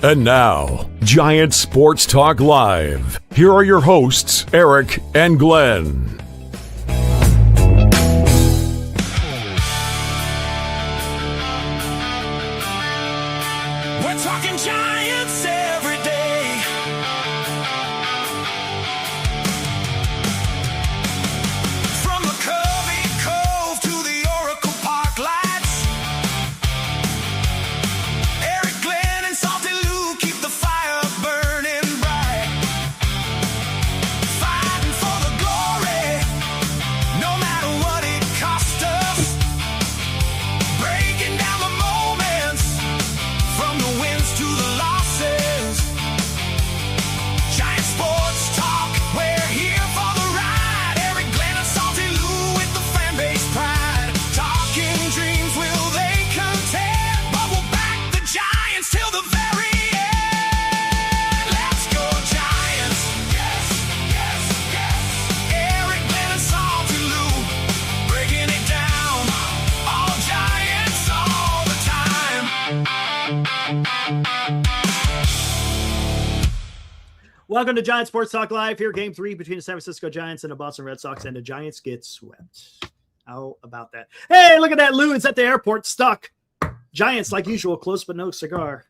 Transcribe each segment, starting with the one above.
And now, Giant Sports Talk Live. Here are your hosts, Eric and Glenn. We're talking Giants every day. From the Covey Cove to the Oracle Park lights. Eric, Glenn, and Salty Lou keep the fire burning bright. Fighting for the glory, no matter what it costs us. Breaking down the moments, from the wins to the losses. Giant Sports Talk, we're here for the ride. Eric, Glenn, and Salty Lou with the fan base pride. Talking dreams, will they contend? But we'll back the Giants till the very end. Let's go Giants. Yes, yes, yes. Eric, Glenn, and Salty Lou, breaking it down. All Giants all the time. Welcome to Giant Sports Talk Live. Here, Game 3 between the San Francisco Giants and the Boston Red Sox, and the Giants get swept. How about that? Hey, look at that. Lou is at the airport, stuck. Giants, like usual, close but no cigar.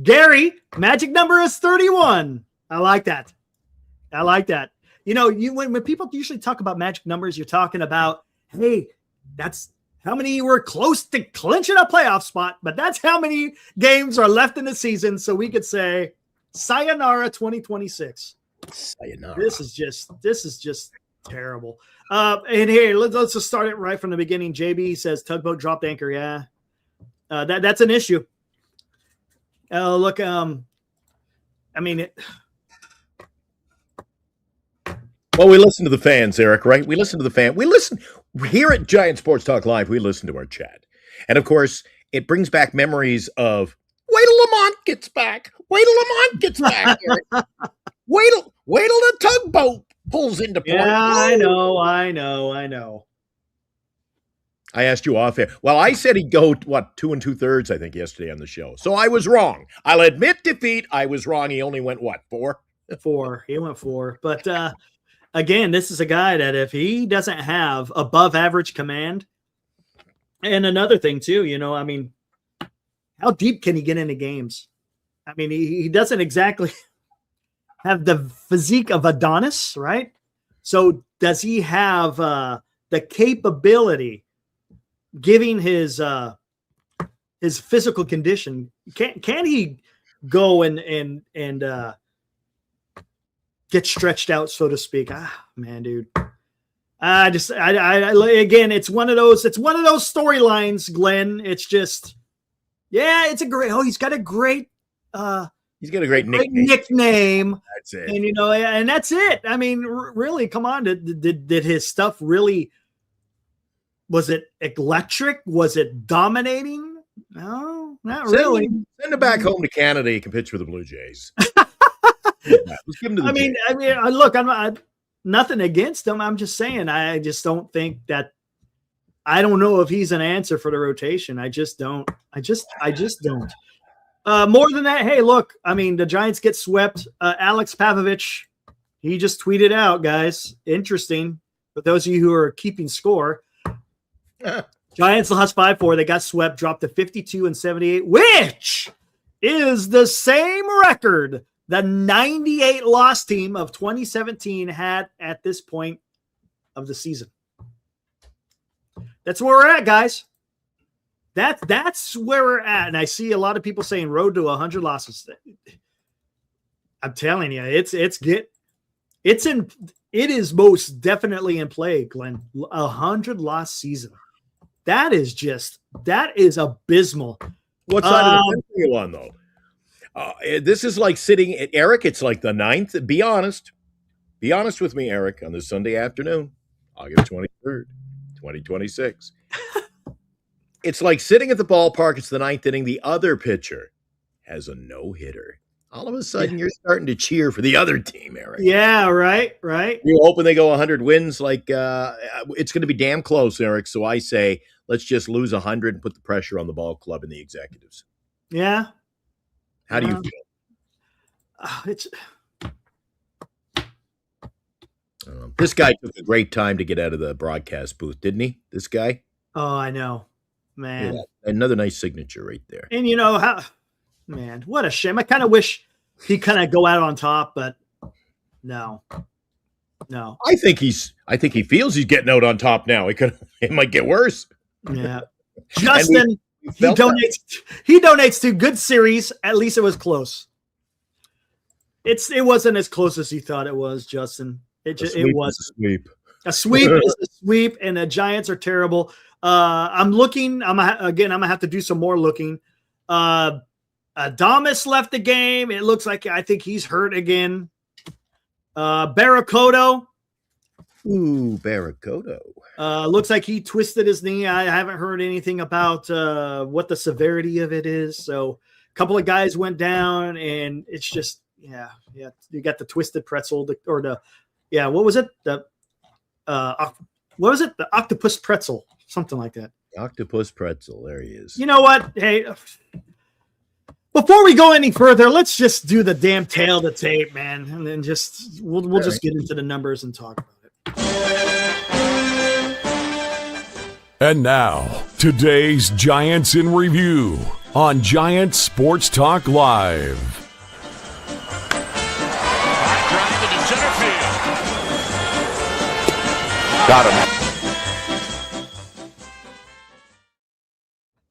Gary, magic number is 31. I like that. I like that. You know, when people usually talk about magic numbers, you're talking about, hey, that's how many were close to clinching a playoff spot, but that's how many games are left in the season. So we could say, sayonara 2026. Sayonara. This is just terrible. And here, let's just start it right from the beginning. JB says tugboat dropped anchor. Yeah, that's an issue. Look, I mean, Well, we listen to the fans, Eric, right? We listen to the fan. We listen here at Giant Sports Talk Live. We listen to our chat. And of course, it brings back memories of wait till Lamont gets back. Wait till Lamont gets back, Eric. Wait till the tugboat pulls into port. yeah, I know. I asked you off air. Well, I said he'd go, 2 2/3, I think, yesterday on the show. So I was wrong. I'll admit defeat. I was wrong. He only went, 4? 4. He went 4. But again, this is a guy that if he doesn't have above average command, and another thing too, you know, I mean, how deep can he get into games? I mean, he doesn't exactly have the physique of Adonis, right? So does he have the capability, giving his physical condition? Can he go and get stretched out, so to speak? Man, dude. Again, it's one of those storylines, Glenn. It's just, yeah, it's a great, he's got a great nickname. That's it. And, you know, and that's it. I mean, really, come on. Did his stuff really, was it electric? Was it dominating? No, not really. Send him back home to Canada. He can pitch for the Blue Jays. Let's give him to the Jays. Look, I'm nothing against him. I'm just saying, I just don't think that. I don't know if he's an answer for the rotation. I just don't. I just don't. More than that, hey, look, I mean, the Giants get swept. Alex Pavlovich, he just tweeted out, guys. Interesting. For those of you who are keeping score, Giants lost 5-4. They got swept, dropped to 52-78, which is the same record the 98 loss team of 2017 had at this point of the season. That's where we're at, guys. That's where we're at. And I see a lot of people saying road to 100 losses. I'm telling you, it is most definitely in play, Glenn. 100 loss season. That is abysmal. What side of the fence are you on, though? This is like sitting at Eric. It's like the 9th. Be honest. Be honest with me, Eric, on this Sunday afternoon, August 23rd, 2026. It's like sitting at the ballpark. It's the 9th inning. The other pitcher has a no-hitter. All of a sudden, you're starting to cheer for the other team, Eric. Yeah, right. You're hoping they go 100 wins. It's going to be damn close, Eric. So I say, let's just lose 100 and put the pressure on the ball club and the executives. Yeah. How do you feel? It's This guy took a great time to get out of the broadcast booth, didn't he? This guy? Oh, I know, man. Yeah, another nice signature right there. And man, what a shame. I kind of wish he kind of go out on top, but no. I think he feels he's getting out on top now. It might get worse. Yeah. Justin, he donates to good series. At least it was close. It wasn't as close as he thought it was, Justin. It was a sweep. A sweep is a sweep, and the Giants are terrible. I'm looking. I'm gonna have to do some more looking. Adames left the game. It looks like I think he's hurt again. Barracoto. Ooh, Barracoto. Looks like he twisted his knee. I haven't heard anything about what the severity of it is. So a couple of guys went down, and it's just yeah. You got the twisted pretzel, what was it? The octopus pretzel, something like that. Octopus pretzel. There he is. You know what? Hey, before we go any further, let's just do the damn tail to tape, man, and then we'll just get into the numbers and talk about it. And now, today's Giants in Review on Giants Sports Talk Live. Drive into center field. Got him.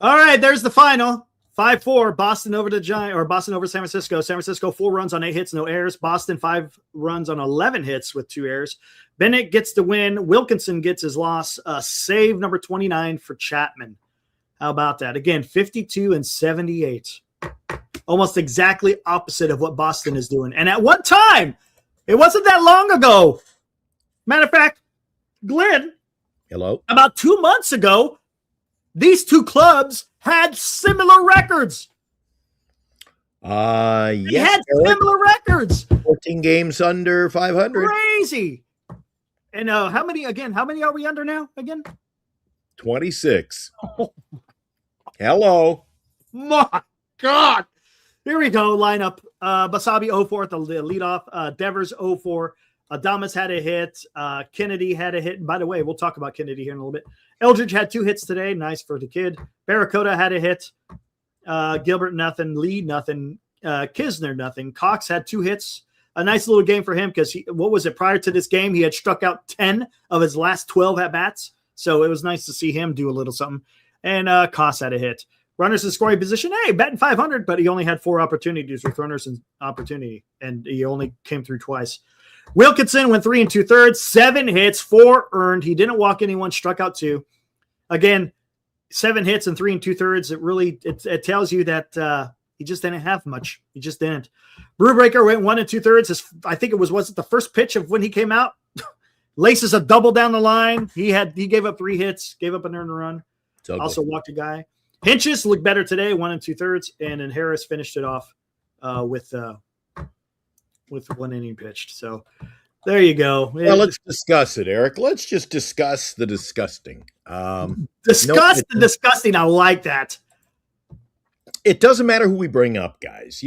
All right, there's the final. 5-4, Boston over Boston over San Francisco. San Francisco 4 runs on 8 hits, no errors. Boston 5 runs on 11 hits with 2 errors. Bennett gets the win. Wilkinson gets his loss. Save number 29 for Chapman. How about that? Again, 52 and 78. Almost exactly opposite of what Boston is doing. And at one time, it wasn't that long ago. Matter of fact, Glenn, Hello. about 2 months ago, these two clubs had similar records. They had similar records. 14 games under 500. Crazy. And how many are we under now again? 26. Hello. My God. Here we go. Lineup. Basabi 0-4 at the leadoff. Devers 0-4. Adames had a hit. Kennedy had a hit. And by the way, we'll talk about Kennedy here in a little bit. Eldridge had 2 hits today. Nice for the kid. Barracoda had a hit. Gilbert, nothing. Lee, nothing. Kisner, nothing. Cox had 2 hits. A nice little game for him because prior to this game, he had struck out 10 of his last 12 at-bats. So it was nice to see him do a little something. And Koss had a hit. Runners in scoring position. Hey, batting 500, but he only had 4 opportunities with runners in opportunity, and he only came through twice. Wilkinson went 3 2/3, 7 hits, 4 earned. He didn't walk anyone, struck out 2. Again, 7 hits and 3 2/3. It tells you that he just didn't have much. He just didn't. Brewbreaker went 1 2/3. I think was it the first pitch of when he came out? Laces a double down the line. He gave up 3 hits, gave up an earned run. Also walked a guy. Hinches looked better today, 1 2/3, and then Harris finished it off with 1 inning pitched. So there you go. Well, let's discuss it, Eric. Let's just discuss the disgusting. The disgusting. I like that. It doesn't matter who we bring up, guys.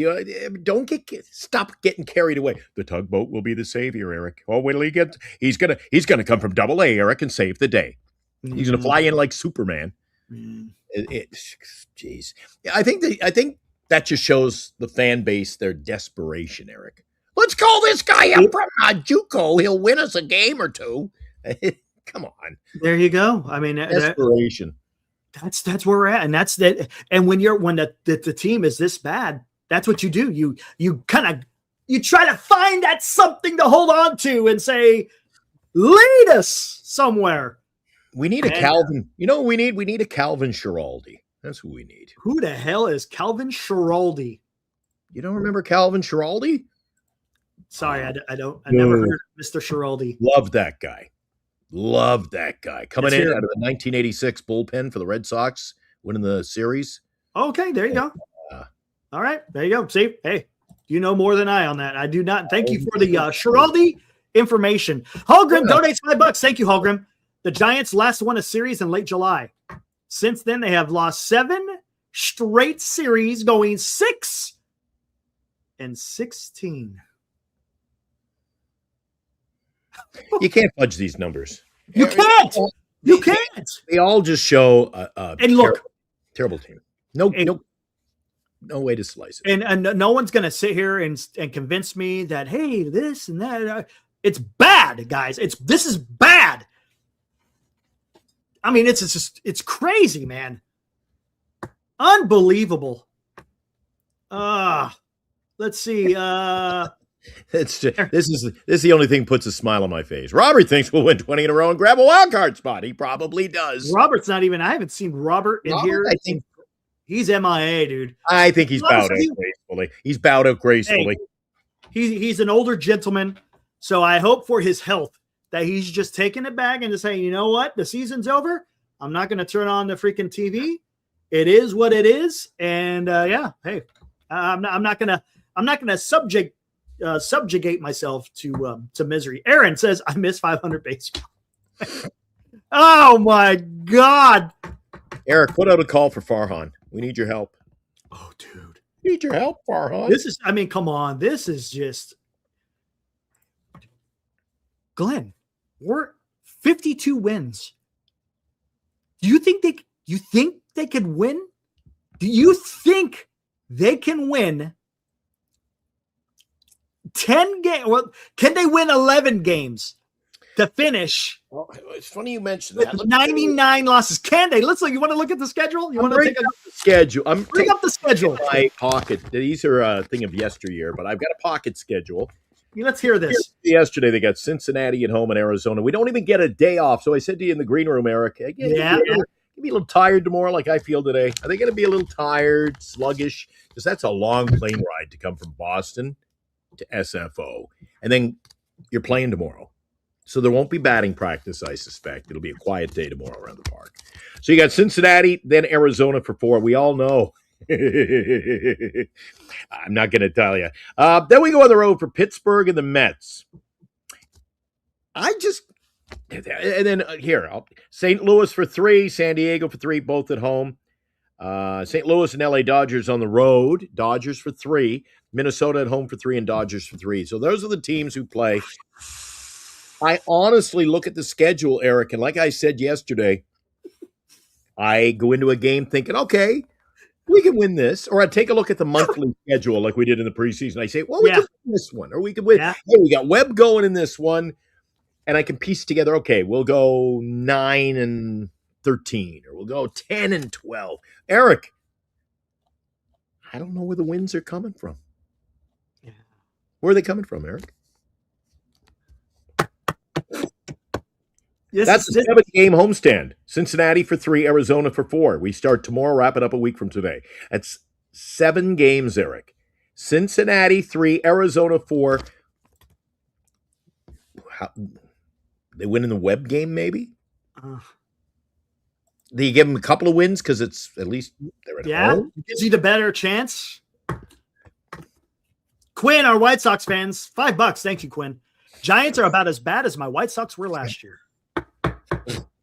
Don't stop getting carried away. The tugboat will be the savior, Eric. Oh, wait till he gets. He's gonna come from Double A, Eric, and save the day. He's gonna fly in like Superman. Jeez. I think that just shows the fan base their desperation, Eric. Let's call this guy up from JUCO. He'll win us a game or 2. Come on. There you go. I mean, desperation. That's where we're at, and that's that. And when the team is this bad, that's what you do. You try to find that something to hold on to and say, lead us somewhere. We need a Calvin. You know what we need? We need a Calvin Schiraldi. That's who we need. Who the hell is Calvin Schiraldi? You don't remember Calvin Schiraldi? Sorry, I don't. I never heard of Mr. Schiraldi. Love that guy. Coming in out of the 1986 bullpen for the Red Sox, winning the series. Okay, there you go. All right, there you go. See, hey, You know more than I on that. I do not. Thank you for the Schiraldi information. Holgrim donates $5. Thank you, Holgrim. The Giants last won a series in late July. Since then, they have lost 7 straight series, going 6-16. You can't fudge these numbers. You can't. You can't. They all just show And look, terrible team. No way to slice it. And no one's going to sit here and convince me that, hey, this and that. It's bad, guys. This is bad. I mean, it's crazy, man. Unbelievable. Let's see. This is the only thing that puts a smile on my face. Robert thinks we'll win 20 in a row and grab a wild card spot. He probably does. Robert's not even. I haven't seen Robert in here. I think he's MIA, dude. I think he's bowed out gracefully. He's bowed out gracefully. Hey, he's an older gentleman, so I hope for his health that he's just taking it back and just saying, you know what, the season's over. I'm not going to turn on the freaking TV. It is what it is, and hey, I'm not gonna subjugate myself to misery. Aaron says I miss 500 baseball. Oh my God, Eric, put out a call for Farhan. We need your help. Oh, dude, need your help, Farhan. Come on, this is just Glenn. We're 52 wins. Do you think they could win? Do you think they can win 10 games? Well, can they win 11 games to finish? Well, it's funny you mentioned that. 99 losses. Can they? Let's look. You want to look at the schedule? You want to take up the schedule? Bring up the schedule. My pocket. These are a thing of yesteryear, but I've got a pocket schedule. Let's hear this. Yesterday, they got Cincinnati at home in Arizona. We don't even get a day off. So I said to you in the green room, Eric, be a little tired tomorrow like I feel today. Are they going to be a little tired, sluggish? Because that's a long plane ride to come from Boston to SFO. And then you're playing tomorrow. So there won't be batting practice, I suspect. It'll be a quiet day tomorrow around the park. So you got Cincinnati, then Arizona for 4. We all know. I'm not going to tell you. Then we go on the road for Pittsburgh and the Mets. And then St. Louis for 3, San Diego for 3, both at home. St. Louis and LA Dodgers on the road. Dodgers for 3, Minnesota at home for 3, and Dodgers for 3. So those are the teams who play. I honestly look at the schedule, Eric, and like I said yesterday, I go into a game thinking, okay, we can win this. Or I take a look at the monthly schedule like we did in the preseason. I say, well, we can win this one. Or we could win. Yeah. Hey, we got Webb going in this one. And I can piece together, okay, we'll go 9-13, or we'll go 10-12. Eric, I don't know where the wins are coming from. Yeah. Where are they coming from, Eric? That's a 7-game homestand. Cincinnati for 3, Arizona for 4. We start tomorrow, wrap it up a week from today. That's 7 games, Eric. Cincinnati 3, Arizona 4. They win in the Webb game, maybe? Do you give them a couple of wins because it's at least they're at home? It gives you the better chance. Quinn, our White Sox fans, $5. Thank you, Quinn. Giants are about as bad as my White Sox were last year.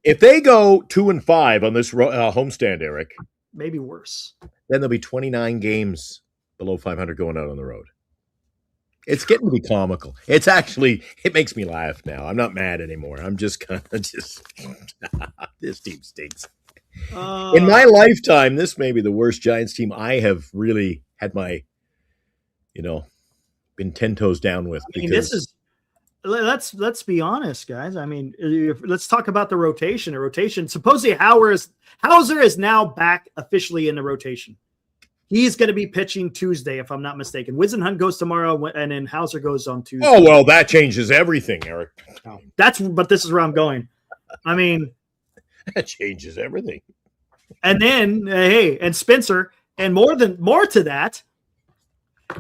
If they go 2-5 on this homestand, Eric, maybe worse. Then there'll be 29 games below 500 going out on the road. It's getting to be comical. It makes me laugh now. I'm not mad anymore. I'm just kind of this team stinks. In my lifetime, this may be the worst Giants team I have really had my, been 10 toes down with. Let's be honest, guys. I mean, let's talk about the rotation. Supposedly Hauser is now back officially in the rotation. He's going to be pitching Tuesday, if I'm not mistaken. Whisenhunt goes tomorrow, and then Hauser goes on Tuesday. Oh, well, that changes everything, Eric. But this is where I'm going. I mean, that changes everything. And then, and Spencer, and more to that,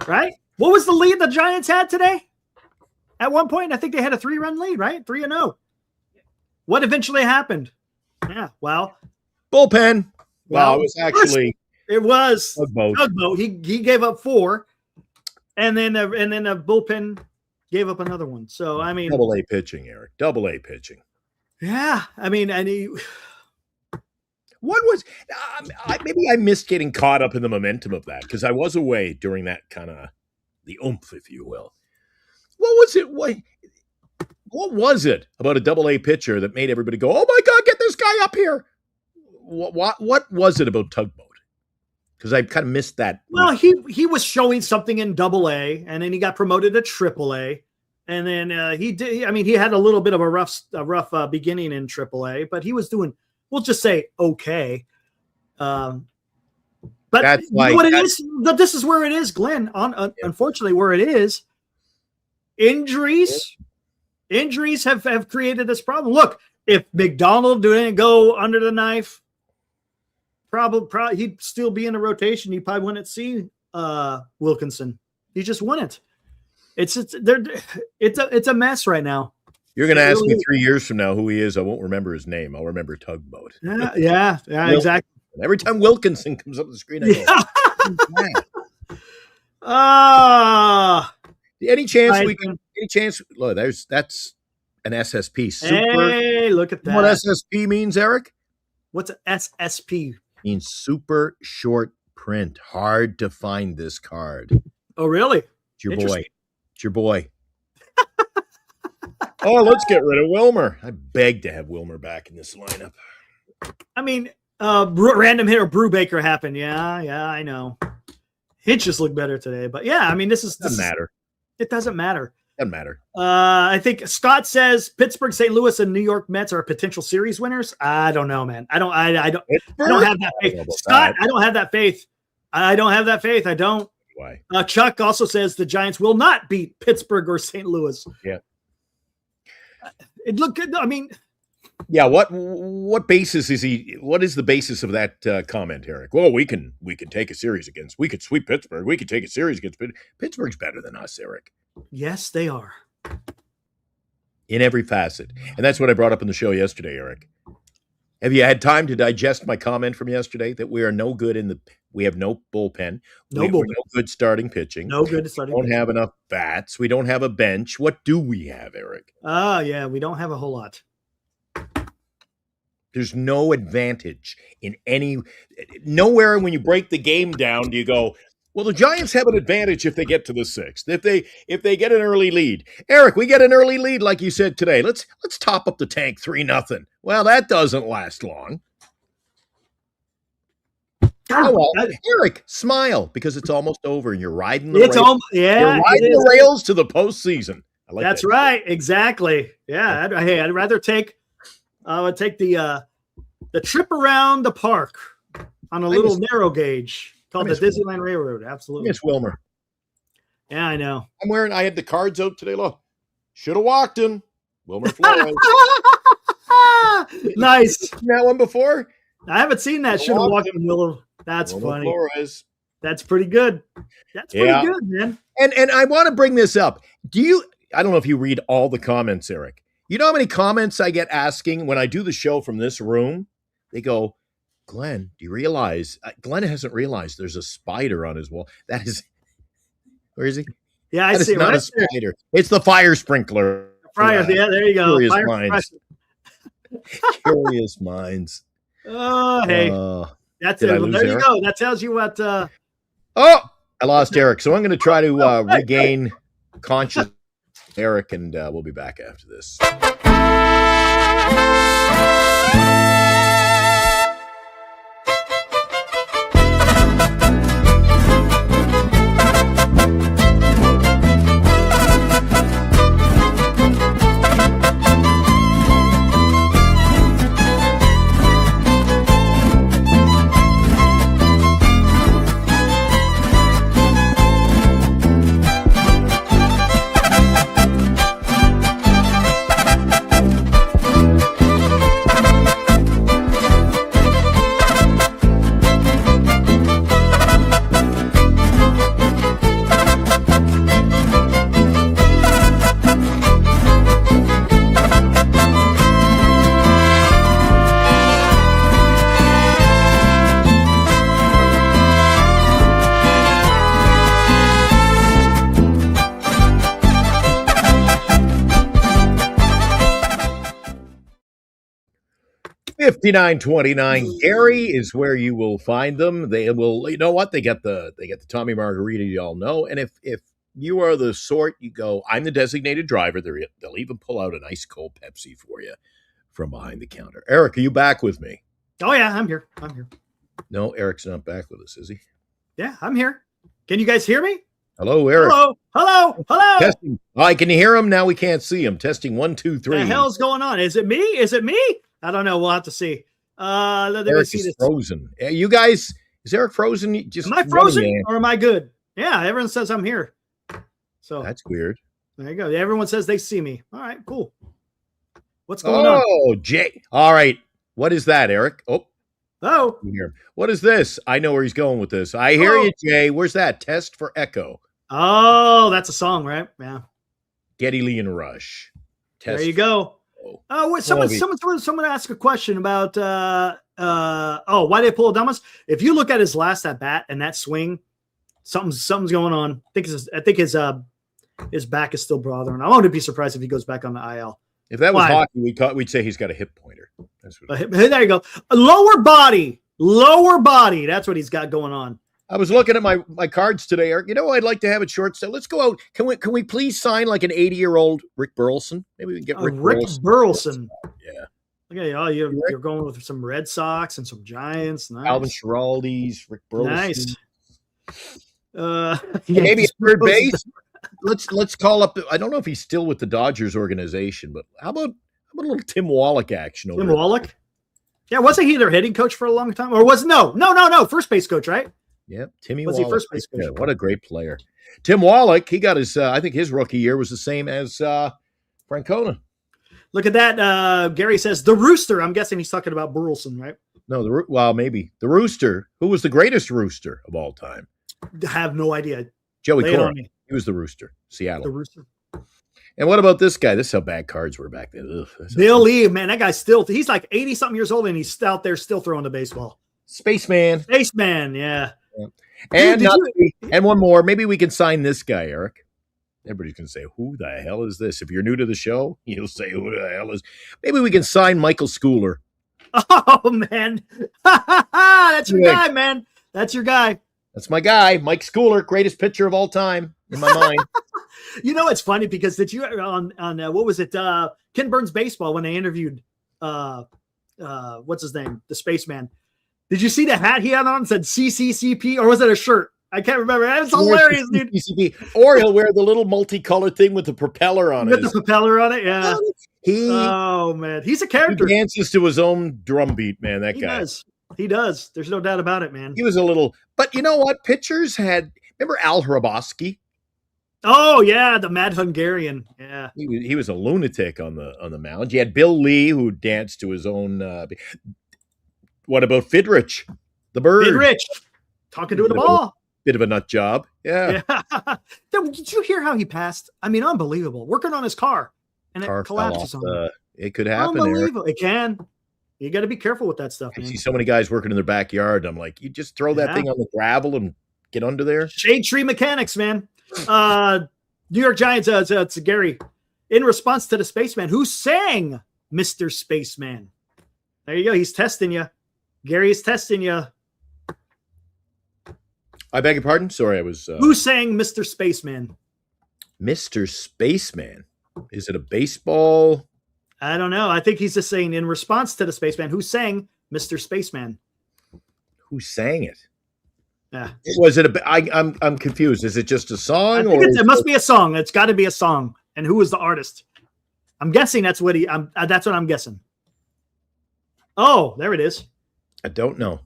right? What was the lead the Giants had today? At one point, I think they had a 3-run lead, right? 3-0. What eventually happened? Yeah, well, bullpen. Well, it was actually. It was Tugboat. He gave up 4. and then the bullpen gave up another one. So I mean, Double A pitching, Eric. Double A pitching. yeah. I mean, and he, What was maybe I missed getting caught up in the momentum of that because I was away during that kind of the oomph, if you will. What was it? What was it about a Double A pitcher that made everybody go, "Oh my God, get this guy up here"? What was it about Tugboat? Because I kind of missed that. well, he was showing something in Double A, and then he got promoted to Triple A, and then he did. I mean, he had a little bit of a rough beginning in Triple A, but he was doing, we'll just say, okay. But That's you know what it is? But this is where it is, Glenn. Unfortunately, where it is, injuries have created this problem. Look, if McDonald didn't go under the knife, probably he'd still be in the rotation. He probably wouldn't see Wilkinson. He just wouldn't. It's a mess right now. You're going to ask me 3 years from now who he is. I won't remember his name. I'll remember Tugboat. Yeah, exactly. Every time Wilkinson comes up on the screen, I go, Any chance we can? Any chance? Look, that's an SSP. Super. Hey, look at that. What SSP means, Eric? What's an SSP? Means super short print. Hard to find this card. Oh, really? It's your boy. It's your boy. Oh, let's get rid of Wilmer. I beg to have Wilmer back in this lineup. I mean, random hit or Brubaker happened. Yeah, I know. Hitches look better today, but yeah, I mean, Doesn't matter. It doesn't matter. Doesn't matter. I think Scott says Pittsburgh, St. Louis, and New York Mets are potential series winners. I don't know, man. I don't have that faith. Scott, I don't have that faith. I don't have that faith. I don't. Why? Chuck also says the Giants will not beat Pittsburgh or St. Louis. Yeah. It looked good. I mean, yeah. What basis is he? What is the basis of that comment, Eric? Well, we can take a series against. We could sweep Pittsburgh. We could take a series against Pittsburgh's better than us, Eric. Yes, they are. In every facet, and that's what I brought up in the show yesterday, Eric. Have you had time to digest my comment from yesterday that we are no good we have no bullpen, we're no good starting pitching, no good starting. We don't have enough bats. We don't have a bench. What do we have, Eric? Yeah, we don't have a whole lot. There's no advantage in nowhere when you break the game down do you go, well, the Giants have an advantage if they get to the sixth. If they get an early lead. Eric, we get an early lead like you said today. Let's top up the tank 3-0. Well, that doesn't last long. Oh, well, Eric, smile because it's almost over and you're riding the rails. You're riding the rails to the postseason. I like That's that. right. Exactly. Yeah. I'd rather take the trip around the park on a little narrow gauge called the Disneyland Railroad. Absolutely. Miss Wilmer. Yeah, I know. I had the cards out today. Look, should have walked him. Wilmer Flores. Nice. Seen that one before? I haven't seen that. Should have walked him, Wilmer. That's Wilmer funny. Flores. That's pretty good. That's pretty good, man. And I want to bring this up. I don't know if you read all the comments, Eric. You know how many comments I get asking when I do the show from this room? They go, Glenn, do you realize? Glenn hasn't realized there's a spider on his wall. That is, where is he? Yeah, I see. It's not a spider. It's the fire sprinkler. Yeah, there you go. Curious minds. Curious minds. Oh, hey. That's it. Well, there you go. That tells you what. I lost Eric. So I'm going to try to regain consciousness, Eric, and we'll be back after this. 5929 Gary is where you will find them. They will, you know what? They get the Tommy Margarita, you all know. And if you are the sort you go, I'm the designated driver, they'll even pull out an ice cold Pepsi for you from behind the counter. Eric, are you back with me? Oh yeah, I'm here. No, Eric's not back with us, is he? Yeah, I'm here. Can you guys hear me? Hello, Eric. Hello. Testing. All right, can you hear him? Now we can't see him. Testing 1, 2, 3. What the hell's going on? Is it me? I don't know. We'll have to see. Let me Eric see is this. frozen. You guys, is Eric frozen? Just Am I frozen or am I good? Yeah, everyone says I'm here. So that's weird. There you go. Everyone says they see me. All right, cool. What's going on? Oh, Jay. All right. What is that, Eric? Oh. What is this? I know where he's going with this. I hear you, Jay. Where's that? Test for Echo. Oh, that's a song, right? Yeah. Geddy Lee and Rush. Test. There you go. Oh, wait, someone asked a question about why they pull Adames. If you look at his last at bat and that swing, something's going on. I think his back is still bothering. I wouldn't be surprised if he goes back on the IL. If that was hockey, we'd say he's got a hip pointer. There you go. A lower body. That's what he's got going on. I was looking at my cards today, Eric. You know, I'd like to have it short. So let's go out. Can we please sign like an 80-year-old Rick Burleson? Maybe we can get Rick Burleson. Yeah. Okay. You're going with some Red Sox and some Giants. Nice. Alvin Schiraldi's, Rick Burleson. Nice. Maybe third base. Let's call up. I don't know if he's still with the Dodgers organization, but how about a little Tim Wallach action? Tim Wallach. Yeah, wasn't he their hitting coach for a long time, or was no first base coach, right? Yep, Timmy was Wallach. He first base coach? What a great player, Tim Wallach. He got his. I think his rookie year was the same as Francona. Look at that. Gary says the Rooster. I'm guessing he's talking about Burleson, right? No, maybe the Rooster. Who was the greatest Rooster of all time? I have no idea. Joey Cora. He was the Rooster. Seattle. The Rooster. And what about this guy? This is how bad cards were back then. Bill Lee, man, that guy's he's like 80-something years old, and he's out there still throwing the baseball. Spaceman, yeah. And and one more. Maybe we can sign this guy, Eric. Everybody's going to say, who the hell is this? If you're new to the show, you'll say, who the hell is... Maybe we can sign Michael Schooler. Oh, man. That's your guy, man. That's your guy. That's my guy, Mike Schooler, greatest pitcher of all time in my mind. You know, it's funny because did you on what was it? Ken Burns Baseball, when they interviewed what's his name, the spaceman. Did you see the hat he had on? It said CCCP, or was it a shirt? I can't remember. It's hilarious, dude. CCCP. Or he'll wear the little multicolored thing with the propeller on it. With the propeller on it, yeah. Oh man, he's a character. He dances to his own drum beat, man. That guy. He does. There's no doubt about it, man. He was a little, but you know what? Pitchers had. Remember Al Hrabosky? Oh yeah, the Mad Hungarian. Yeah, he was a lunatic on the mound. You had Bill Lee, who danced to his own. What about Fidrich, the bird? Fidrich, talking to the ball. Bit of a nut job. Yeah. Did you hear how he passed? I mean, unbelievable. Working on his car, and it collapses on him. It could happen. Unbelievable. It can. You got to be careful with that stuff, man. I see so many guys working in their backyard. I'm like, you just throw that thing on the gravel and get under there. Shade tree mechanics, man. New York Giants, it's Gary. In response to the spaceman, who sang Mr. Spaceman? There you go. He's testing you. Gary is testing you. I beg your pardon? Sorry, I was... Who sang Mr. Spaceman? Mr. Spaceman? Is it a baseball... I don't know. I think he's just saying in response to the spaceman, who sang Mr. Spaceman? Who sang it? Yeah. Was it I'm confused. Is it just a song? It must be a song. It's got to be a song. And who is the artist? I'm guessing that's what that's what I'm guessing. Oh, there it is. I don't know.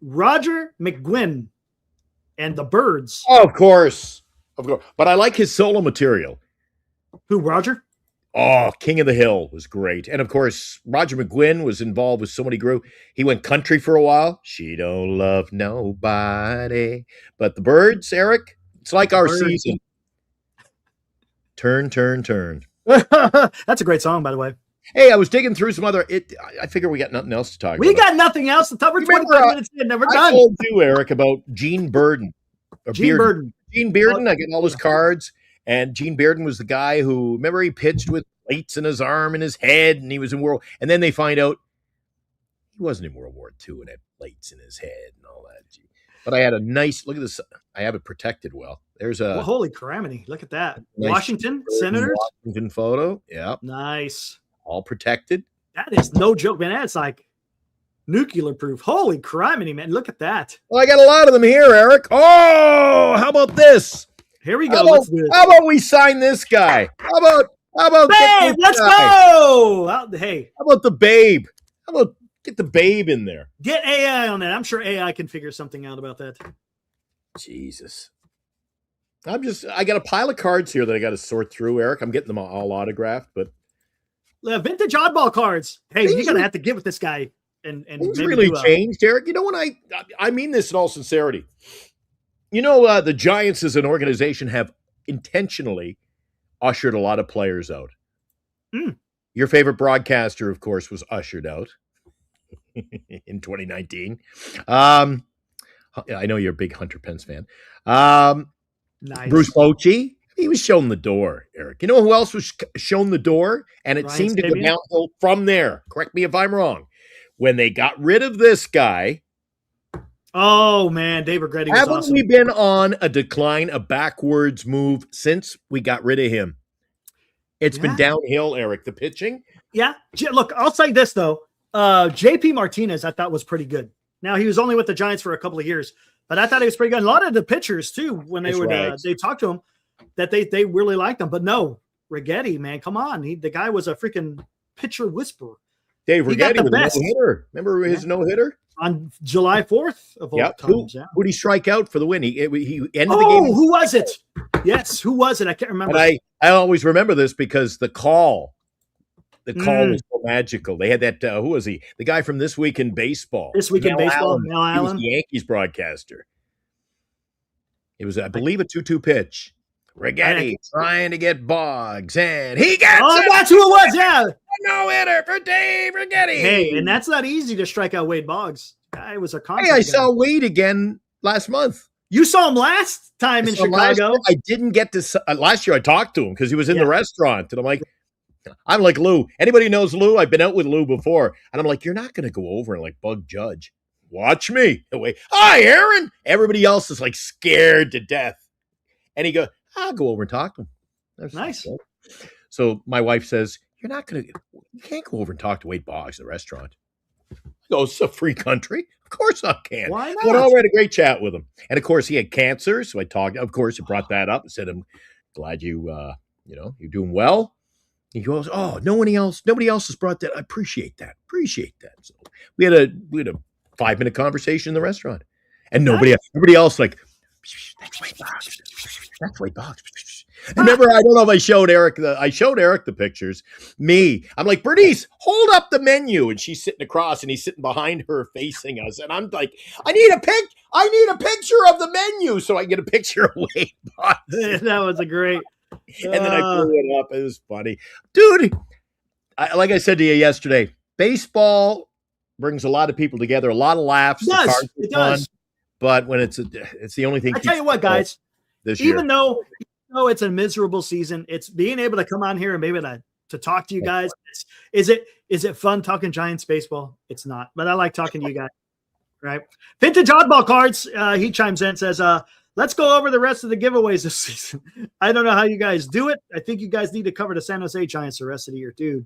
Roger McGuinn and the Birds. Oh, of course. But I like his solo material. Who, Roger? Oh, King of the Hill was great. And of course, Roger McGuinn was involved with so many groups. He went country for a while. She don't love nobody. But the Birds, Eric, it's like our season. Turn, turn, turn. That's a great song, by the way. Hey, I was digging through some other. I figure we got nothing else to talk about. We got nothing else to talk. We're 25 minutes in. We're done. I told you, Eric, about Gene Burden. Gene Burden. Gene Bearden. I get all his cards. And Gene Bearden was the guy who, remember, he pitched with plates in his arm and his head, and he was in world. And then they find out wasn't in World War II and had plates in his head and all that. But I had a nice look at this. I have it protected well. There's a Well, holy calamity. Look at that. nice Washington Senators. Washington photo. Yeah, Nice. all protected. That is no joke, man. That's like nuclear proof. Holy criminy, man. Look at that. Well, I got a lot of them here, Eric. Oh, how about this? Here we go. How about, Let's do it. how about we sign this guy? How about Babe, let's go. Hey, How about the Babe? How about get the Babe in there? get AI on that. I'm sure AI can figure something out about that. Jesus. I got a pile of cards here that I got to sort through, Eric. I'm getting them all autographed, but Vintage oddball cards. Hey, Things you're gonna re- have to get with this guy and things maybe really do a- changed, Eric. You know, when I mean this in all sincerity. You know, the Giants as an organization have intentionally ushered a lot of players out. Hmm. Your favorite broadcaster, of course, was ushered out in 2019. I know you're a big Hunter Pence fan. Nice. Bruce Bochy, he was shown the door, Eric. You know who else was shown the door? And it Ryan seemed to go Sabian? downhill from there. Correct me if I'm wrong. When they got rid of this guy, Oh man, Dave Regretti was haven't awesome. we been on a decline, a backwards move since we got rid of him? It's been Yeah. downhill, Eric. The pitching. Yeah. Look, I'll say this though. JP Martinez, I thought was pretty good. Now he was only with the Giants for a couple of years, but I thought he was pretty good. And a lot of the pitchers too, when they That's would right. they talked to him, that they really liked him. But no, Reggetti, man, come on. The guy was a freaking pitcher whisperer Dave He got Rigetti the with a best. no-hitter. Remember his no-hitter? on July 4th of all Yep. times. Yeah. Who'd he strike out for the win? He ended the game. Oh, who was it? Yes, who was it? I can't remember. And I always remember this because the call Mm. was so magical. They had that, who was he? The guy from This Week in Baseball. This Week in Baseball, Mel He was Allen. the Yankees broadcaster. It was, I believe, a 2-2 pitch. Rigetti trying to get Boggs, and he gets Oh, it! that's who it was. Yeah. No-hitter for Dave Rigetti. Hey, and that's not easy to strike out Wade Boggs. Guy was a contract. Hey, I guy. saw Wade again last month. You saw him last time in So last Chicago. year, I didn't get to. Last year, I talked to him because he was in Yeah. the restaurant, and I'm like Lou. Anybody who knows Lou? I've been out with Lou before, and I'm like, you're not going to go over and like bug Judge. Watch me. Wait, hi, Aaron. Everybody else is like scared to death, and he goes, I'll go over and talk to him. That's Nice. cool. So my wife says, you can't go over and talk to Wade Boggs at the restaurant. I go, it's a free country. Of course I can. Why But I not? had a great chat with him. And of course, he had cancer. So I talked, of course, I brought that up and said, I'm glad you're doing well. He goes, oh, nobody else has brought that. I appreciate that. So we had a 5-minute conversation in the restaurant. And everybody else like, that's Wade Boggs. That's Wade Boggs. And remember, I don't know if I showed Eric the pictures. I'm like, Bernice, hold up the menu. And she's sitting across and he's sitting behind her facing us. And I'm like, I need a picture of the menu so I can get a picture of Wade Boggs. That was a great. And then I blew it up. It was funny. Dude, like I said to you yesterday, baseball brings a lot of people together, a lot of laughs. It The does. cards are It fun, does. but when it's the only thing. I tell you what, guys, this year. even though it's a miserable season, it's being able to come on here and maybe to talk to you guys. Is it fun talking Giants baseball? It's not, but I like talking to you guys. Right. Vintage oddball cards. He chimes in and says, let's go over the rest of the giveaways this season. I don't know how you guys do it. I think you guys need to cover the San Jose Giants the rest of the year, dude.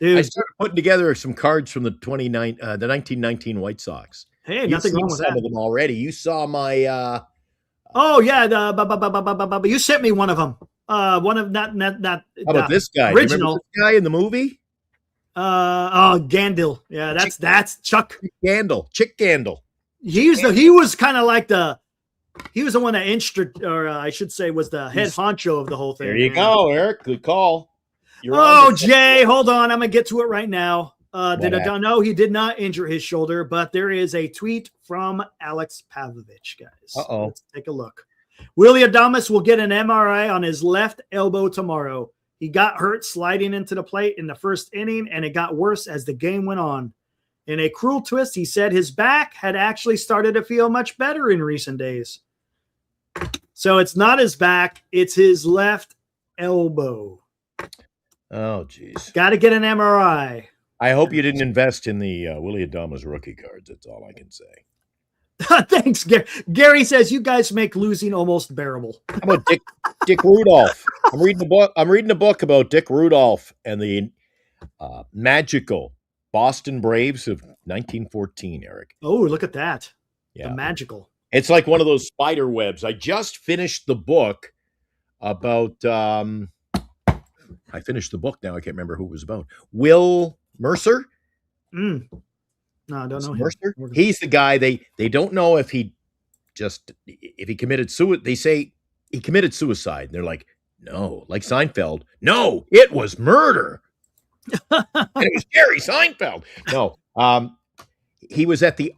I started putting together some cards from the 1919 White Sox. Hey, You've nothing seen wrong with some that. of them already. You saw my Oh yeah, you sent me one of them. One of not how about this guy? Do you remember original. this guy in the movie? Gandil. Yeah, that's Chuck. Chick Gandil. He was kind of like he was the one that I should say was the head honcho of the whole thing. There you go, Eric. Good call. You're Oh, on the- Jay, hold on. I'm gonna get to it right now. happened? No, he did not injure his shoulder, but there is a tweet from Alex Pavlovich, guys. Uh-oh. Let's take a look. Willie Adames will get an MRI on his left elbow tomorrow. He got hurt sliding into the plate in the first inning, and it got worse as the game went on. In a cruel twist, he said his back had actually started to feel much better in recent days. So it's not his back, it's his left elbow. Oh, geez. Got to get an MRI. I hope you didn't invest in the Willie Adames rookie cards. That's all I can say. Thanks, Gary. Gary says you guys make losing almost bearable. How about Dick Rudolph? I'm reading a book. I'm reading a book about Dick Rudolph and the magical Boston Braves of 1914. Eric. Oh, look at that. Yeah, The magical. it's like one of those spider webs. I just finished the book about. I finished the book now. I can't remember who it was about. Will Mercer. No, I don't know him. Mercer. He's the guy. They don't know if he committed suicide. They say he committed suicide. And they're like, no, like Seinfeld. No, it was murder. And it was Jerry Seinfeld. No, he was at the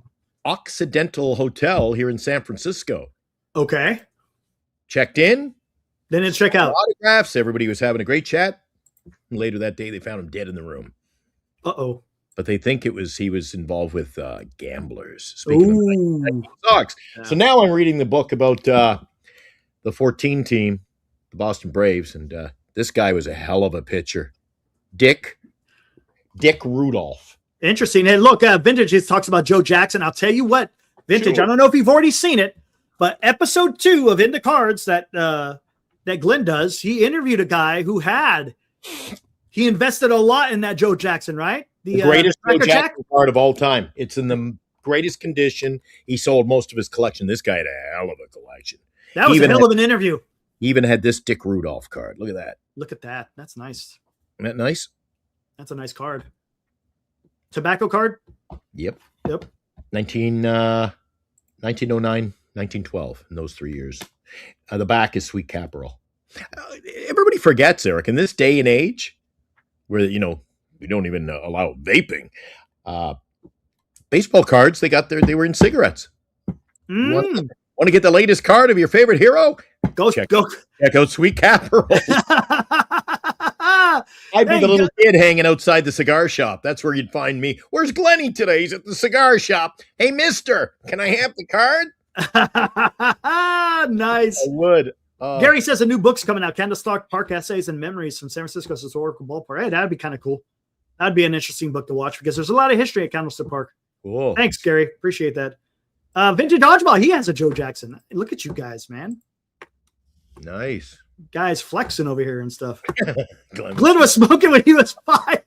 Occidental Hotel here in San Francisco. Okay. Checked in. Then it's check out. Autographs. Everybody was having a great chat. And later that day, they found him dead in the room. Uh-oh. But they think he was involved with gamblers. Speaking of Red Sox. Yeah. So now I'm reading the book about the 14 team, the Boston Braves, and this guy was a hell of a pitcher. Dick Rudolph. Interesting. Hey, look, Vintage talks about Joe Jackson. I'll tell you what, Vintage, Sure. I don't know if you've already seen it, but episode 2 of In the Cards that Glenn does, he interviewed a guy who he invested a lot in that Joe Jackson, right? The greatest Joe Jackson card of all time. It's in the greatest condition. He sold most of his collection. This guy had a hell of a collection. That was a hell of an interview. He even had this Dick Rudolph card. Look at that. Look at that. That's nice. Isn't that nice? That's a nice card. Tobacco card? Yep. 1909, 1912, in those 3 years. The back is Sweet Caporal. Everybody forgets, Eric, in this day and age where, we don't even allow vaping. Baseball cards, they were in cigarettes. Want to get the latest card of your favorite hero? Check out Sweet Caporal. I'd be the little kid hanging outside the cigar shop. That's where you'd find me. Where's Glenny today? He's at the cigar shop. Hey, mister, can I have the card? Nice. I would. Gary says a new book's coming out, Candlestick Park Essays and Memories from San Francisco's Historical Ballpark. Hey, that'd be kind of cool. That'd be an interesting book to watch because there's a lot of history at Candlestick Park. Cool. Thanks, Gary. Appreciate that. Vintage Dodgeball, he has a Joe Jackson. Look at you guys, man. Nice. Guys flexing over here and stuff. Glenn was smoking when he was 5.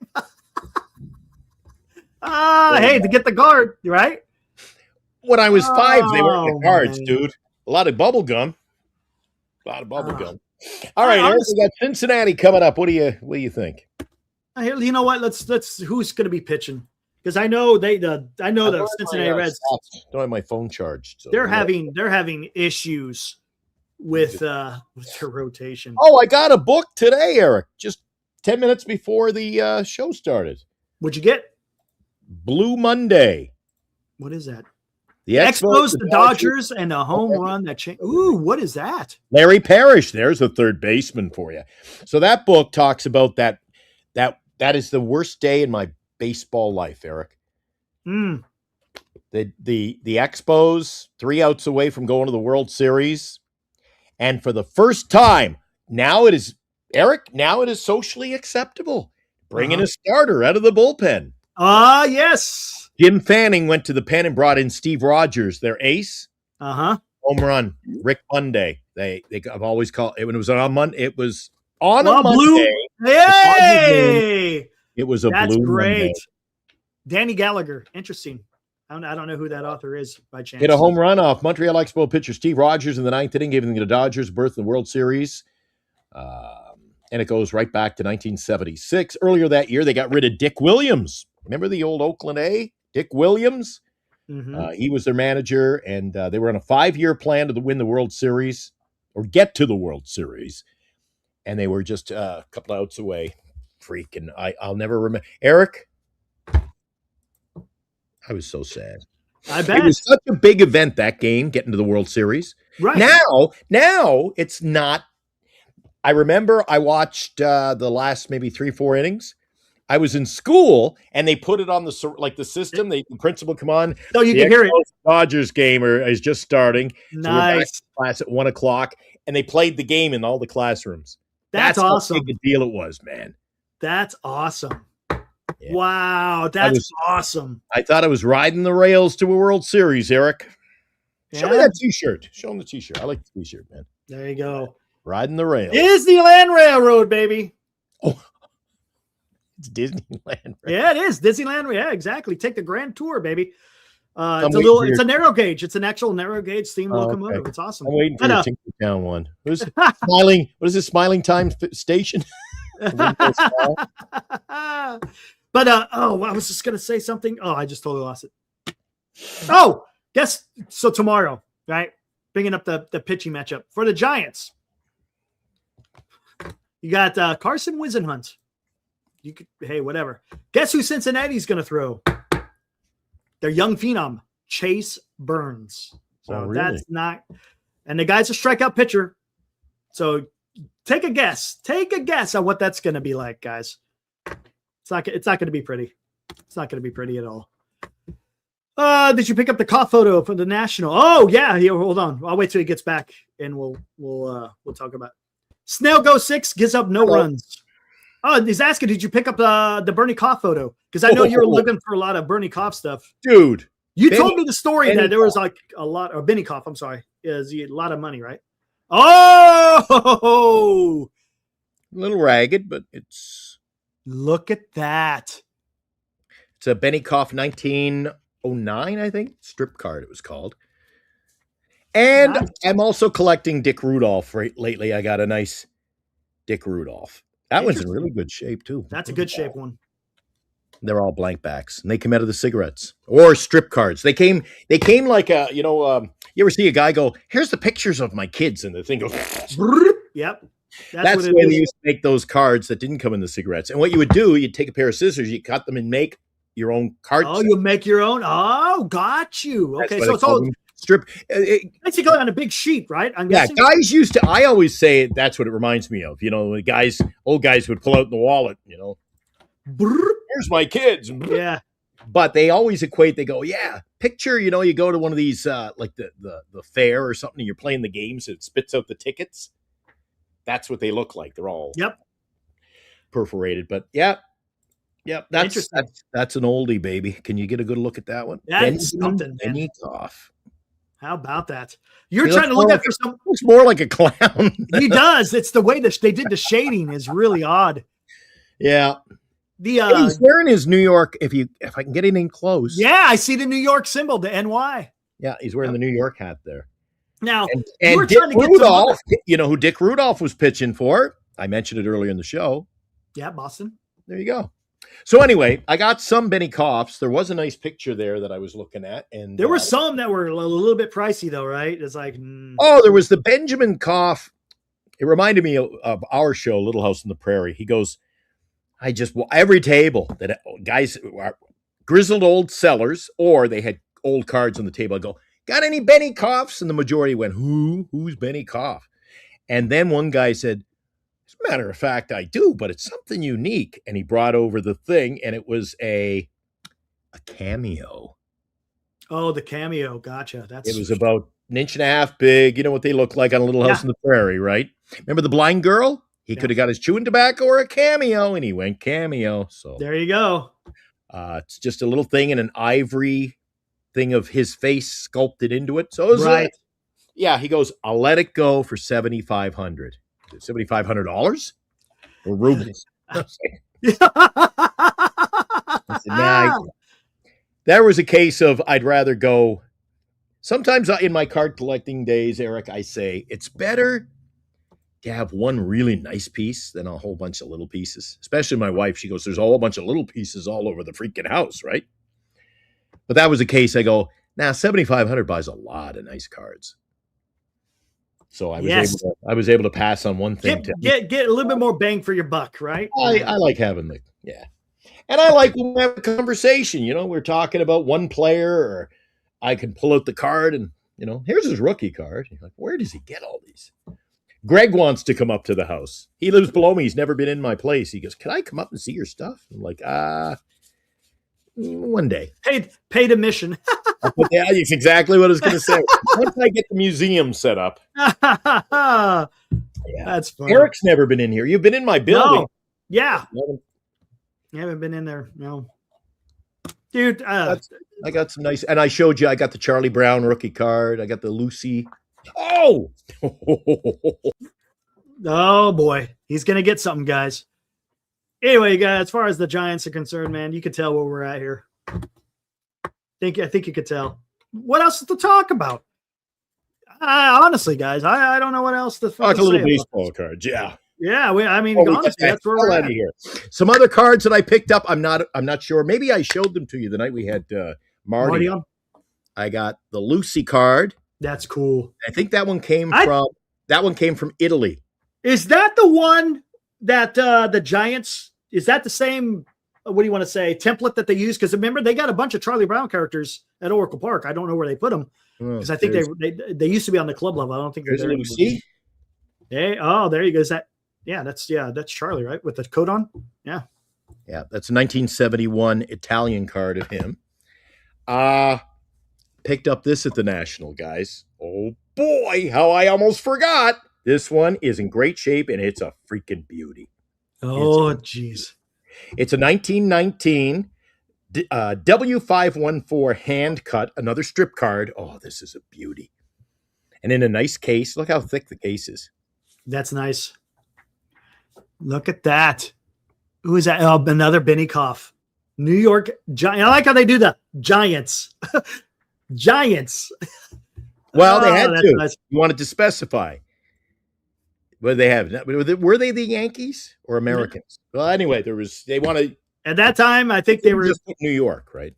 Hey, to get the guard, right? When I was 5, they were the cards, man. dude. A lot of bubble gum. All right, Eric, we got Cincinnati coming up. What do you think? You know what? Let's who's going to be pitching? Because I know the Cincinnati Reds. Don't have my phone charged. So They're having issues with their rotation. Oh, I got a book today, Eric. Just 10 minutes before the show started. What'd you get? Blue Monday. What is that? The Expos, the Dodgers, and a home run that changed. Ooh, what is that? Larry Parrish. There's a third baseman for you. So that book talks about that is the worst day in my baseball life, Eric. Mm. The Expos 3 outs away from going to the World Series, and for the first time, now it is socially acceptable bringing a starter out of the bullpen. Yes. Jim Fanning went to the pen and brought in Steve Rogers, their ace. Home run. Rick Monday. I've always called it when it was on Monday. It was on a Monday. Hey, it was a that's blue great. Monday. Danny Gallagher. Interesting. I don't know who that author is by chance. Hit a home run off Montreal Expo pitcher Steve Rogers in the 9th inning, giving the Dodgers berth in the World Series. And it goes right back to 1976. Earlier that year, they got rid of Dick Williams. Remember the old Oakland A? Dick Williams? Mm-hmm. He was their manager, and they were on a 5-year plan to win the World Series or get to the World Series. And they were just a couple outs away. Freaking, I'll never remember. Eric, I was so sad. I bet. It was such a big event, that game, getting to the World Series. Right. Now it's not. I remember I watched the last maybe 3-4 innings. I was in school, and they put it on the system. The principal come on. So you can hear it. Dodgers game is just starting. Nice. So we're back to class at 1:00, and they played the game in all the classrooms. That's awesome. How big a deal it was, man. That's awesome. Yeah. Wow, that's awesome. I thought I was riding the rails to a World Series, Eric. Show me Yeah? that T-shirt. Show him the T-shirt. I like the T-shirt, man. There you go. Riding the rails. Disneyland Railroad, baby. Oh, it's Disneyland. Right? Yeah, it is Disneyland. Yeah, exactly. Take the grand tour, baby. waiting It's a narrow gauge. It's an actual narrow gauge steam locomotive. okay. It's awesome. I'm waiting for the Tinkertown one. What is this? Smiling Time Station? But I was just gonna say something. Oh, I just totally lost it. Oh, so tomorrow, right? Bringing up the pitching matchup for the Giants. You got Carson Wisenhunt. Hey, whatever. Guess who Cincinnati's gonna throw? Their young phenom, Chase Burns. So really? that's not, and the guy's a strikeout pitcher. So take a guess. Take a guess on what that's going to be like, guys. It's not going to be pretty. It's not going to be pretty at all. Did you pick up the cough photo for the National? Oh yeah. Here, hold on. I'll wait till he gets back, and we'll talk about it. Snail Go 6 gives up no runs. Oh, he's asking, did you pick up the Bernie Koff photo? Because I know you're looking for a lot of Bernie Koff stuff. Dude. You told me the story that there was like a lot, or Benny Koff, I'm sorry, is a lot of money, right? Oh! A little ragged, but it's... Look at that. It's a Benny Koff 1909, I think. Strip card, it was called. And Nice. I'm also collecting Dick Rudolph lately. I got a nice Dick Rudolph. That one's in really good shape, too. That's a good shape one. They're all blank backs, and they come out of the cigarettes or strip cards. They came like a, you ever see a guy go, here's the pictures of my kids, and the thing goes. Yep. That's the way they used to make those cards that didn't come in the cigarettes. And what you would do, you'd take a pair of scissors, you cut them and make your own card. Oh, you make your own? Oh, got you. Okay, so it's all strip. basically on a big sheet, right? I'm Yeah, guessing? guys used to, I always say that's what it reminds me of. Old guys would pull out the wallet, here's my kids. Yeah. But they always equate, they go, yeah, picture, you go to one of these, like the fair or something, and you're playing the games, it spits out the tickets. That's what they look like. They're all perforated. But that's an oldie, baby. Can you get a good look at that one? That's something, man. Benny Koff. How about that? You're trying to look at for some. Looks more like a clown. He does. It's the way that they did the shading is really odd. Yeah. He's wearing his New York. If I can get it in close. Yeah, I see the New York symbol, the NY. Yeah, he's wearing the New York hat there. Now, and Dick Rudolph, who Dick Rudolph was pitching for? I mentioned it earlier in the show. Yeah, Boston. There you go. So anyway, I got some Benny Koffs. There was a nice picture there that I was looking at, and there were some that were a little bit pricey, though, right? It's like, there was the Benjamin Koff. It reminded me of our show, Little House on the Prairie. He goes, every table that guys, grizzled old sellers, or they had old cards on the table. I go, got any Benny Koffs? And the majority went, who's Benny Koff? And then one guy said, as a matter of fact, I do, but it's something unique. And he brought over the thing, and it was a cameo. Oh, the cameo. Gotcha. It was about an inch and a half big. You know what they look like on a Little House on the Prairie, right? Remember the blind girl? He could have got his chewing tobacco or a cameo, and he went cameo. So there you go. It's just a little thing in an ivory thing of his face sculpted into it. So it was right. He goes, I'll let it go for $7,500. $7,500 or rubles? I said, there was a case of I'd rather go. Sometimes in my card collecting days, Eric, I say it's better to have one really nice piece than a whole bunch of little pieces. Especially my wife, she goes, there's a whole bunch of little pieces all over the freaking house, right? But that was the case. I go, $7,500 buys a lot of nice cards. So I was able to pass on one thing. Get a little bit more bang for your buck, right? I like having and I like when we have a conversation. We're talking about one player, or I can pull out the card and here's his rookie card. You're like, where does he get all these? Greg wants to come up to the house. He lives below me. He's never been in my place. He goes, can I come up and see your stuff? I'm like, one day. Paid admission. Yeah, that's exactly what I was going to say. Once I get the museum set up. That's funny. Eric's never been in here. You've been in my building. No. Yeah. You haven't been in there, no, dude. I got some nice, and I showed you. I got the Charlie Brown rookie card. I got the Lucy. Oh, Oh boy, he's gonna get something, guys. Anyway, guys, as far as the Giants are concerned, man, you can tell where we're at here. I think you could tell. What else to talk about? Honestly, guys, I don't know what else to talk to a little say baseball cards. Yeah. Yeah, I mean, Oh, we honestly, got that's where hell we're out at. of here. Some other cards that I picked up. I'm not sure. Maybe I showed them to you the night we had Marty. On. I got the Lucy card. That's cool. I think that one came from Italy. Is that the one that the Giants? Is that the same? What do you want to say? Template that they use? Because remember, they got a bunch of Charlie Brown characters at Oracle Park. I don't know where they put them because I think they used to be on the club level. I don't think they're there. Lucy. Hey, oh, there you go. Is that? Yeah, that's Charlie, right? With the coat on. Yeah. Yeah, that's a 1971 Italian card of him. Picked up this at the National, guys. Oh boy, how I almost forgot. This one is in great shape and it's a freaking beauty. Oh, jeez. It's a 1919 W514 hand cut, another strip card. Oh, this is a beauty. And in a nice case. Look how thick the case is. That's nice. Look at that. Who is that? Oh, another Benikoff. New York Giants. I like how they do the Giants. Giants. Well, they had to. Nice. You wanted to specify. What they have? Were they the Yankees or Americans? Well, anyway, they want to. At that time, I think they were just New York, right?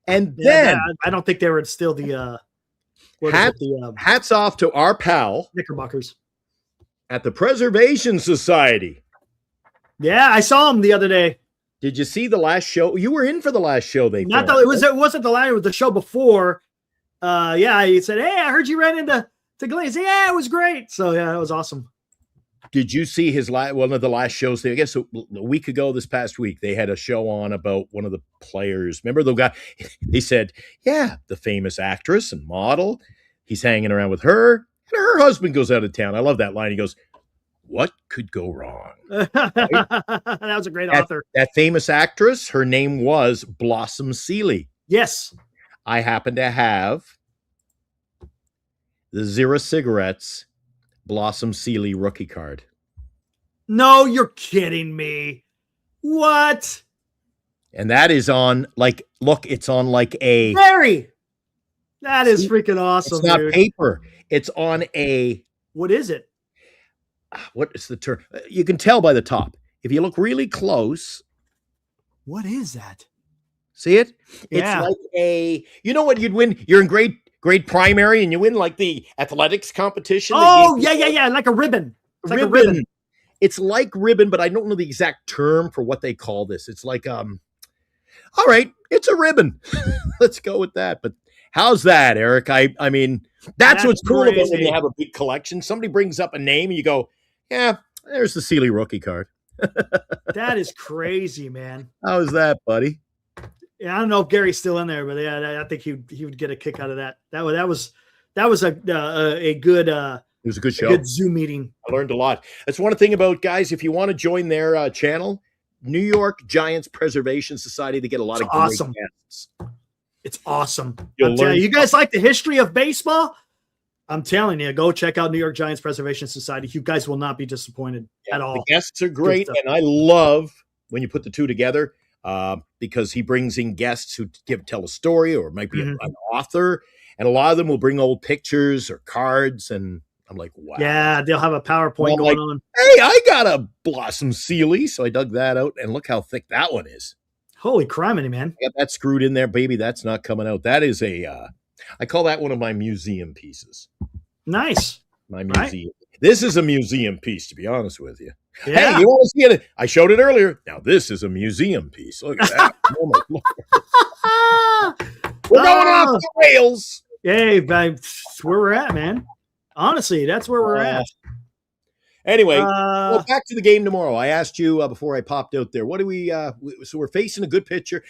And then I don't think they were still the hats off to our pal Knickerbockers at the Preservation Society. Yeah, I saw him the other day. Did you see the last show? You were in for the last show. It wasn't the last. It was the show before. Yeah, he said, "Hey, I heard you ran into Glaze." Yeah, it was great. So yeah, it was awesome. Did you see his one of the last shows? I guess a week ago, this past week, they had a show on about one of the players. Remember the guy? They said, "Yeah, the famous actress and model. He's hanging around with her, and her husband goes out of town." I love that line. He goes, "What could go wrong?" Right? That was a great author. That famous actress, her name was Blossom Seeley. Yes. I happen to have the Zero Cigarettes Blossom Seeley rookie card. No, you're kidding me. What? And that is on it's on like a Barry. That is freaking awesome. It's not dude. paper. It's on a what is it? What is the term? You can tell by the top. If you look really close. What is that? See it? Yeah. It's like you know what you'd win? You're in grade primary and you win like the athletics competition. Oh, yeah. Like a ribbon. It's like a ribbon. It's like ribbon, but I don't know the exact term for what they call this. It's like, all right, it's a ribbon. Let's go with that. But how's that, Eric? I mean, that's what's cool about when you have a big collection. Somebody brings up a name and you go, yeah, there's the Seeley rookie card. That is crazy, man. How's that, buddy? Yeah, I don't know if Gary's still in there, but yeah, I think he would get a kick out of that. That was a good. It was a good show. Good Zoom meeting. I learned a lot. That's one thing about guys. If you want to join their channel, New York Giants Preservation Society, they get a lot of great guests. It's awesome. You guys like the history of baseball? I'm telling you, go check out New York Giants Preservation Society. You guys will not be disappointed at all. The guests are great, and I love when you put the two together because he brings in guests who tell a story or might be an author, and a lot of them will bring old pictures or cards, and I'm like, wow. Yeah, they'll have a PowerPoint going on. Hey, I got a Blossom Seeley, so I dug that out, and look how thick that one is. Holy criminy, man. I got that screwed in there, baby. That's not coming out. That is I call that one of my museum pieces. Nice. My museum. Right? This is a museum piece, to be honest with you. Yeah. Hey, you want to see it? I showed it earlier. Now, this is a museum piece. Look at that. Oh, my Lord. We're going off the rails. Hey, that's where we're at, man. Honestly, that's where we're at. Anyway, well, back to the game tomorrow. I asked you before I popped out there, what do we so we're facing a good pitcher.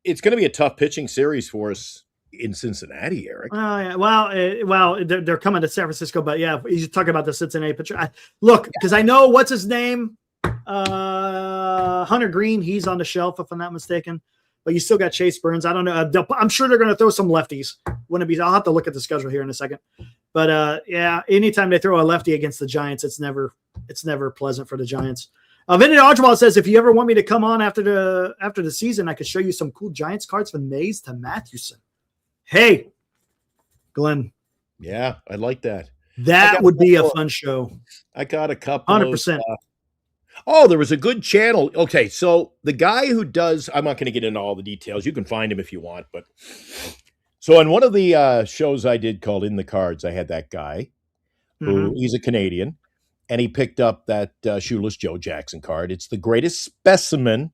It's going to be a tough pitching series for us in Cincinnati, Eric. Oh, yeah. Well, they're coming to San Francisco, but yeah, he's talking about the Cincinnati pitcher. Look, because I know what's his name. Hunter Green, he's on the shelf if I'm not mistaken. But you still got Chase Burns. I don't know. I'm sure they're going to throw some lefties. Wouldn't it be? I'll have to look at the schedule here in a second. But yeah, anytime they throw a lefty against the Giants, it's never pleasant for the Giants. Vinny Archibald says, if you ever want me to come on after the season, I could show you some cool Giants cards from Mays to Mathewson. Hey, Glenn. Yeah, I like that. That would be a fun show. I got a couple 100%. There was a good channel. Okay, so the guy who does, I'm not going to get into all the details. You can find him if you want. But so on one of the shows I did called In the Cards, I had that guy who he's a Canadian, and he picked up that Shoeless Joe Jackson card. It's the greatest specimen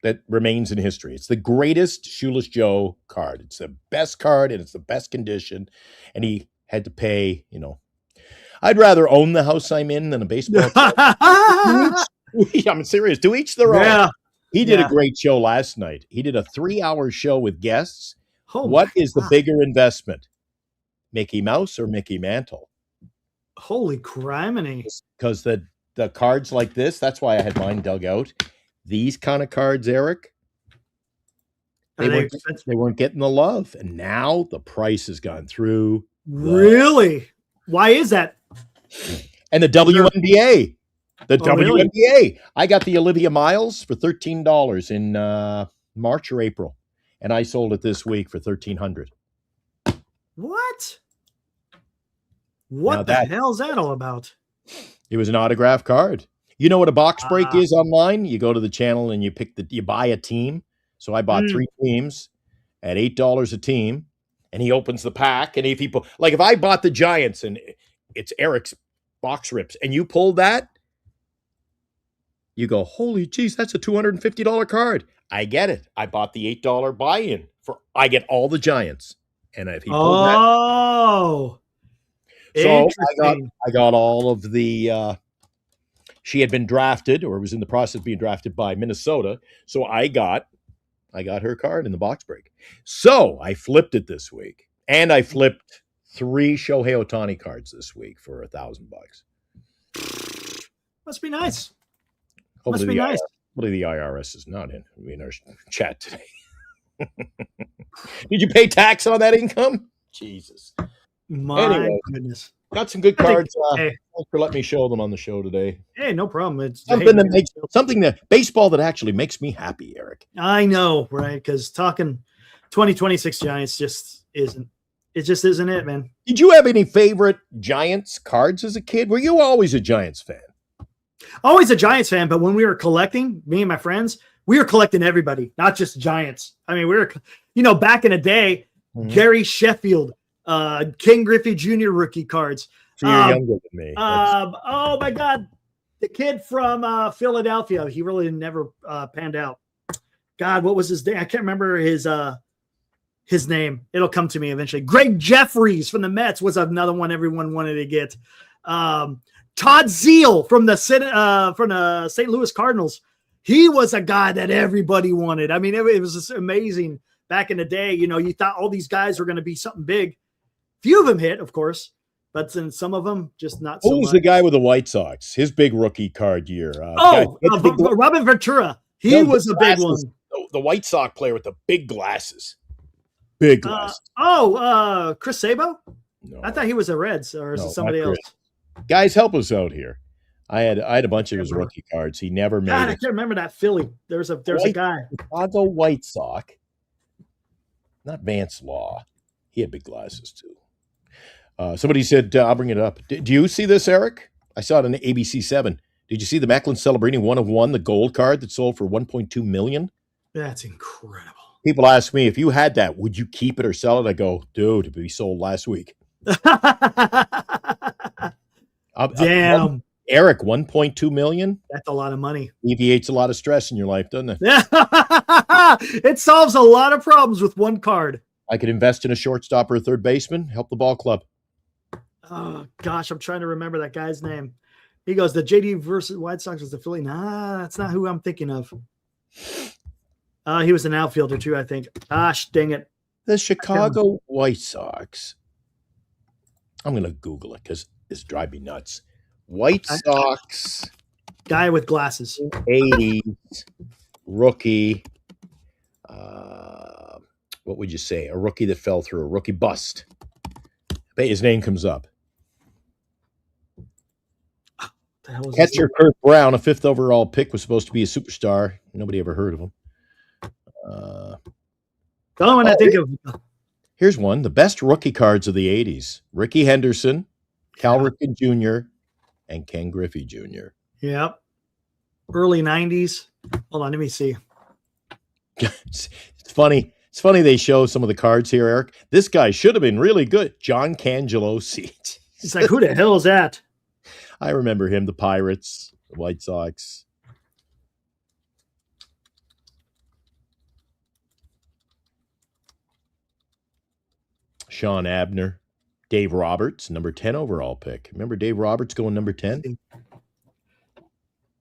that remains in history. It's the greatest Shoeless Joe card. It's the best card, and it's the best condition. And he had to pay, I'd rather own the house I'm in than a baseball card. I'm serious. To each their own. He did a great show last night. He did a 3-hour show with guests. What is the bigger investment? Mickey Mouse or Mickey Mantle? Holy criminy. Because the cards like this, that's why I had mine dug out. These kind of cards, Eric, they weren't getting the love. And now the price has gone through. Really? Why is that? And the WNBA. WNBA. Really? I got the Olivia Miles for $13 in March or April. And I sold it this week for $1,300. What? What the hell is that all about? It was an autograph card. You know what a box break is online? You go to the channel and you buy a team. So I bought 3 teams at $8 a team, and he opens the pack. And if I bought the Giants and it's Eric's box rips, and you pull that, you go, holy geez, that's a $250 card. I get it. I bought the $8 buy-in I get all the Giants. And if he pulled that, so I got all of the. She had been drafted, or was in the process of being drafted by Minnesota. So I got her card in the box break. So I flipped it this week, and I flipped 3 Shohei Ohtani cards this week for $1,000. Must be nice. Hopefully the IRS is not in our chat today. Did you pay tax on that income? Jesus. My goodness. Got some good cards. Thanks for letting me show them on the show today. Hey, no problem. It's something that baseball that actually makes me happy, Eric. I know, right? Because talking 2026 Giants just isn't. It just isn't it, man. Did you have any favorite Giants cards as a kid? Were you always a Giants fan? Always a Giants fan, but when we were collecting, me and my friends, we were collecting everybody, not just Giants. I mean, we were, back in the day, Gary Sheffield, King Griffey Jr. rookie cards. So you're younger than me. Oh my God, the kid from Philadelphia. He really never panned out. God, what was his name? I can't remember his name. It'll come to me eventually. Greg Jeffries from the Mets was another one everyone wanted to get. Todd Zeile from the St. Louis Cardinals. He was a guy that everybody wanted. I mean, it was just amazing back in the day. You thought all these guys were going to be something big. Few of them hit, of course, but then some of them just not so much. Who was the guy with the White Sox? His big rookie card year. Robin Ventura. He was a big one. The White Sox player with the big glasses. Big glasses. Chris Sabo? No. I thought he was a Reds, or is it somebody else? Guys, help us out here. I had a bunch of his rookie cards. He never made God, it. I can't remember that Philly. There's a guy. Chicago White Sox. Not Vance Law. He had big glasses too. Somebody said, I'll bring it up. Do you see this, Eric? I saw it on ABC 7. Did you see the Macklin Celebrini 1 of 1, the gold card that sold for $1.2 million? That's incredible. People ask me, if you had that, would you keep it or sell it? I go, dude, it would be sold last week. Damn. Eric, $1.2 million? That's a lot of money. Alleviates a lot of stress in your life, doesn't it? It solves a lot of problems with one card. I could invest in a shortstop or a third baseman, help the ball club. Oh, gosh, I'm trying to remember that guy's name. He goes, the JD versus White Sox was the Philly. Nah, that's not who I'm thinking of. He was an outfielder too, I think. Gosh, dang it. The Chicago White Sox. I'm going to Google it because it's driving me nuts. White Sox Guy with glasses. 80s rookie. What would you say? A rookie that fell through, a rookie bust. I bet his name comes up. The hell is his Catcher name? Kurt Brown, a 5th overall pick, was supposed to be a superstar. Nobody ever heard of him. The only one I think of. Here's one. The best rookie cards of the 80s. Ricky Henderson, Cal Ripken Jr., and Ken Griffey Jr. Yep. Early 90s. Hold on, let me see. It's funny. It's funny they show some of the cards here, Eric. This guy should have been really good. John Cangelo Seat. It's like, who the hell is that? I remember him, the Pirates, the White Sox. Sean Abner. Dave Roberts, number 10 overall pick. Remember Dave Roberts going number 10?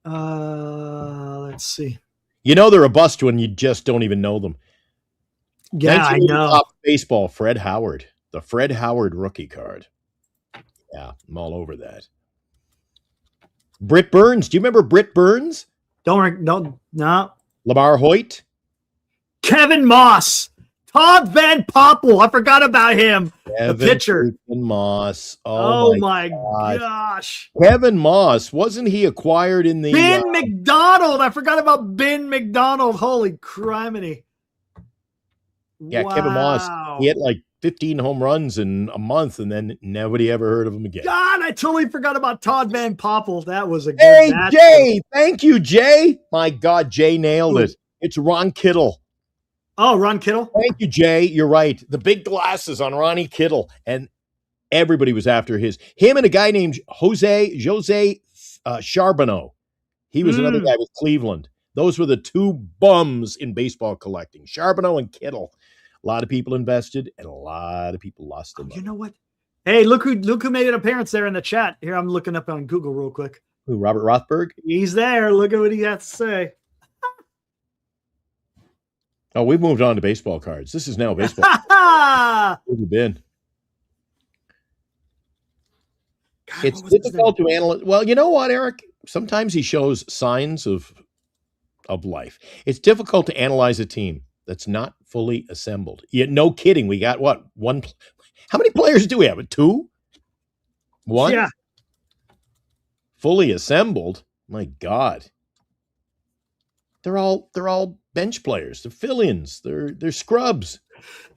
Let's see. You know they're a bust when you just don't even know them. Yeah, I know. Top baseball, Fred Howard. The Fred Howard rookie card. Yeah, I'm all over that. Britt Burns. Do you remember Britt Burns? No. Lamar Hoyt. Kevin Moss. Todd Van Poppel. I forgot about him. The pitcher. Kevin Moss. Oh my gosh. Kevin Moss. Wasn't he acquired in the... Ben McDonald. I forgot about Ben McDonald. Holy criminy. Yeah, wow. Kevin Moss. He had like 15 home runs in a month, and then nobody ever heard of him again. God, I totally forgot about Todd Van Poppel. That was a good match. Jay. Thank you, Jay. My God, Jay nailed it. It's Ron Kittle. Oh, Ron Kittle. Thank you, Jay. You're right. The big glasses on Ronnie Kittle, and everybody was after him and a guy named Jose Charbonneau. He was another guy with Cleveland. Those were the two bums in baseball collecting, Charbonneau and Kittle. A lot of people invested, and a lot of people lost their money. You know what? Hey, look who made an appearance there in the chat. Here, I'm looking up on Google real quick. Who? Robert Rothberg? He's there. Look at what he has to say. Oh, we've moved on to baseball cards. This is now baseball. Where have you been? God, it's difficult to analyze. Well, you know what, Eric? Sometimes he shows signs of life. It's difficult to analyze a team that's not fully assembled. Yet, no kidding. We got what? One. How many players do we have? 2? 1? Yeah. Fully assembled. My God. They're all bench players. They're fill-ins. They're scrubs.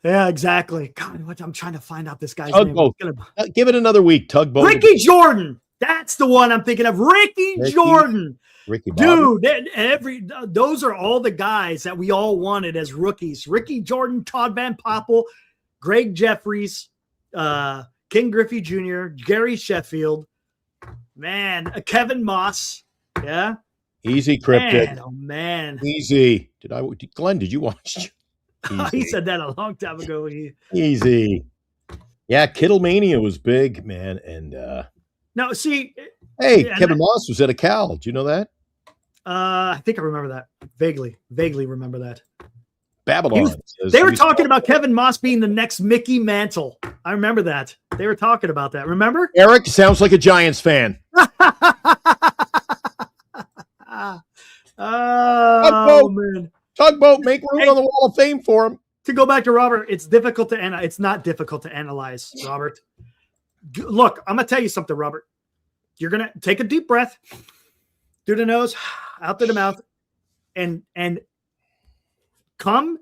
Yeah, exactly. God, I'm trying to find out this guy's Tugboat. name. Give it another week. Tugboat. Ricky Jordan. That's the one I'm thinking of. Ricky Jordan. Ricky Bobby. Dude, those are all the guys that we all wanted as rookies. Ricky Jordan, Todd Van Poppel, Greg Jeffries, Ken Griffey Jr., Gary Sheffield, Kevin Moss. Yeah. Easy, Cryptic. Man, oh, man. Easy. Glenn, did you watch? He said that a long time ago. Easy. Yeah, Kittle Mania was big, man. And no, see. Hey, Kevin Moss was at a Cal. Do you know that? I think I remember that. Vaguely remember that. Babylon. They were talking about Kevin Moss being the next Mickey Mantle. I remember that. They were talking about that. Remember? Eric sounds like a Giants fan. Oh, man. Tugboat, make room on the Wall of Fame for him. To go back to Robert, it's difficult to analyze. It's not difficult to analyze, Robert. Look, I'm going to tell you something, Robert. You're going to take a deep breath through the nose, out through the mouth, and come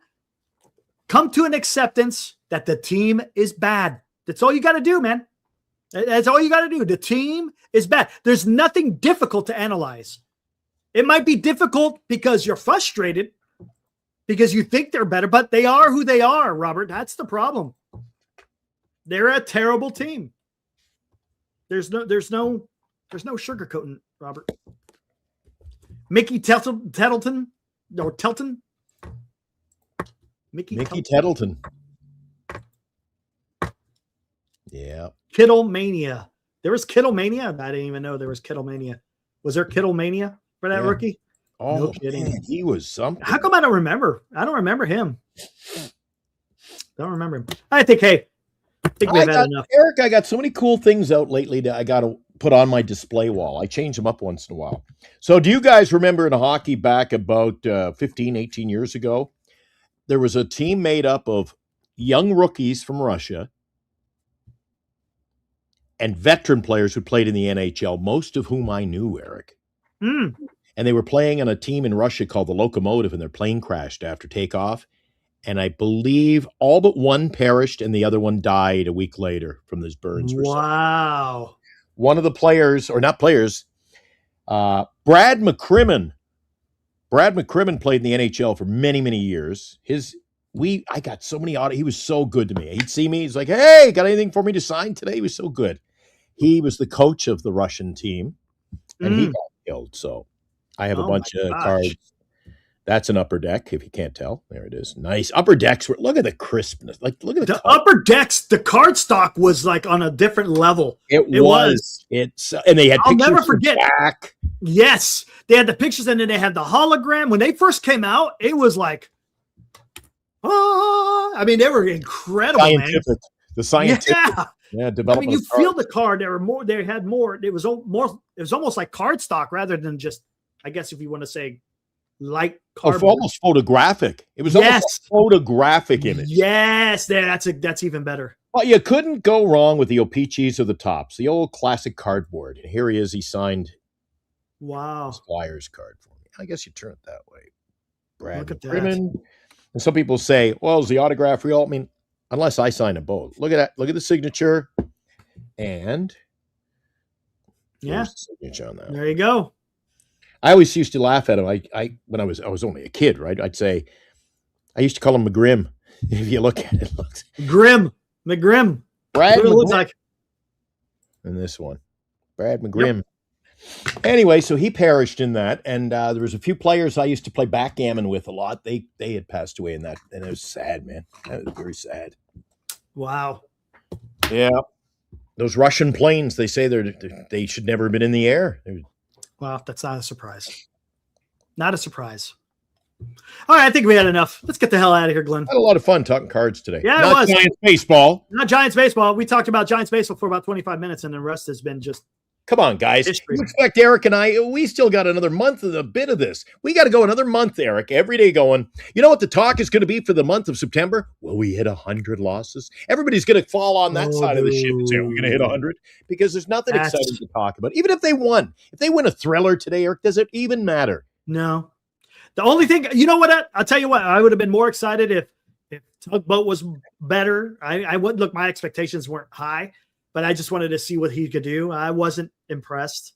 to an acceptance that the team is bad. That's all you got to do, man. That's all you got to do. The team is bad. There's nothing difficult to analyze. It might be difficult because you're frustrated, because you think they're better, but they are who they are, Robert. That's the problem. They're a terrible team. There's no sugarcoating, Robert. Mickey Tettleton. Mickey Tettleton. Yeah. Kittle Mania. There was Kittle Mania. I didn't even know there was Kittle Mania. Was there Kittle Mania for that rookie? Oh, no kidding. Man, he was something. How come I don't remember? I don't remember him. Don't remember him. I think we've had enough. Eric, I got so many cool things out lately that I got to put on my display wall. I change them up once in a while. So do you guys remember in hockey back about 15, 18 years ago, there was a team made up of young rookies from Russia and veteran players who played in the NHL, most of whom I knew, Eric. Mm. And they were playing on a team in Russia called the Lokomotiv, and their plane crashed after takeoff. And I believe all but one perished and the other one died a week later from those burns. Wow. One of the players, or not players, Brad McCrimmon. Brad McCrimmon played in the NHL for many, many years. I got so many he was so good to me. He'd see me, he's like, "Hey, got anything for me to sign today?" He was so good. He was the coach of the Russian team, and he got killed. So I have a bunch of cards. That's an upper deck, if you can't tell. There it is. Nice. Upper decks. Look at the crispness. Like, look at the upper decks. The card stock was like on a different level. It was. And they had I'll pictures never forget. Back. Yes. They had the pictures and then they had the hologram. When they first came out, it was like, oh, I mean, they were incredible, scientific. Man. The scientific. Yeah. Development. I mean, you feel the card. They had more. It was almost like card stock rather than just, I guess if you want to say, like almost photographic. It was almost a photographic image. Yes, that's even better. Well, you couldn't go wrong with the Opeachis or the Tops, the old classic cardboard. And here he is. He signed his Flyers card for me. I guess you turn it that way. Brad McCrimmon. And some people say, well, is the autograph real? I mean, unless I sign them both. Look at that. Look at the signature. And the signature on that. There you go. I always used to laugh at him. I when I was only a kid, right? I'd say I used to call him McGrim. If you look at it, it looks McGrim. Brad McGrim. Looks like. And this one, Brad McGrim. Yep. Anyway, so he perished in that, and there was a few players I used to play backgammon with a lot. They had passed away in that, and it was sad, man. That was very sad. Wow. Yeah, those Russian planes. They say they should never have been in the air. Well, that's not a surprise. Not a surprise. All right, I think we had enough. Let's get the hell out of here, Glenn. I had a lot of fun talking cards today. Yeah, Not it was. Giants baseball. Not Giants baseball. We talked about Giants baseball for about 25 minutes, and the rest has been just Come on, guys. history. You expect Eric and I, we still got another month of a bit of this. We got to go another month, Eric, every day going, you know what the talk is going to be for the month of September? Will we hit 100 losses? Everybody's going to fall on that side of the ship and say, are we going to hit 100? Because there's nothing exciting to talk about. Even if they won. If they win a thriller today, Eric, does it even matter? No. The only thing, you know what? I'll tell you what, I would have been more excited if Tugboat was better. I wouldn't look, my expectations weren't high, but I just wanted to see what he could do. I wasn't impressed.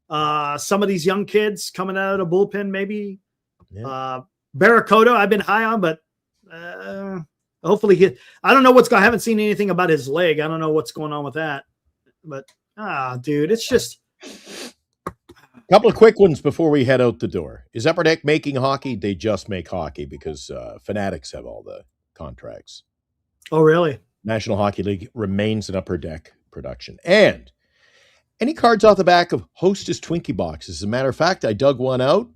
Some of these young kids coming out of the bullpen, maybe. Yeah. Barracuda, I've been high on, but hopefully I don't know what's going. I haven't seen anything about his leg. I don't know what's going on with that. But dude, it's just a couple of quick ones before we head out the door. Is Upper Deck making hockey? They just make hockey because Fanatics have all the contracts. Oh, really? National Hockey League remains an Upper Deck production. And any cards off the back of Hostess Twinkie boxes. As a matter of fact, I dug one out.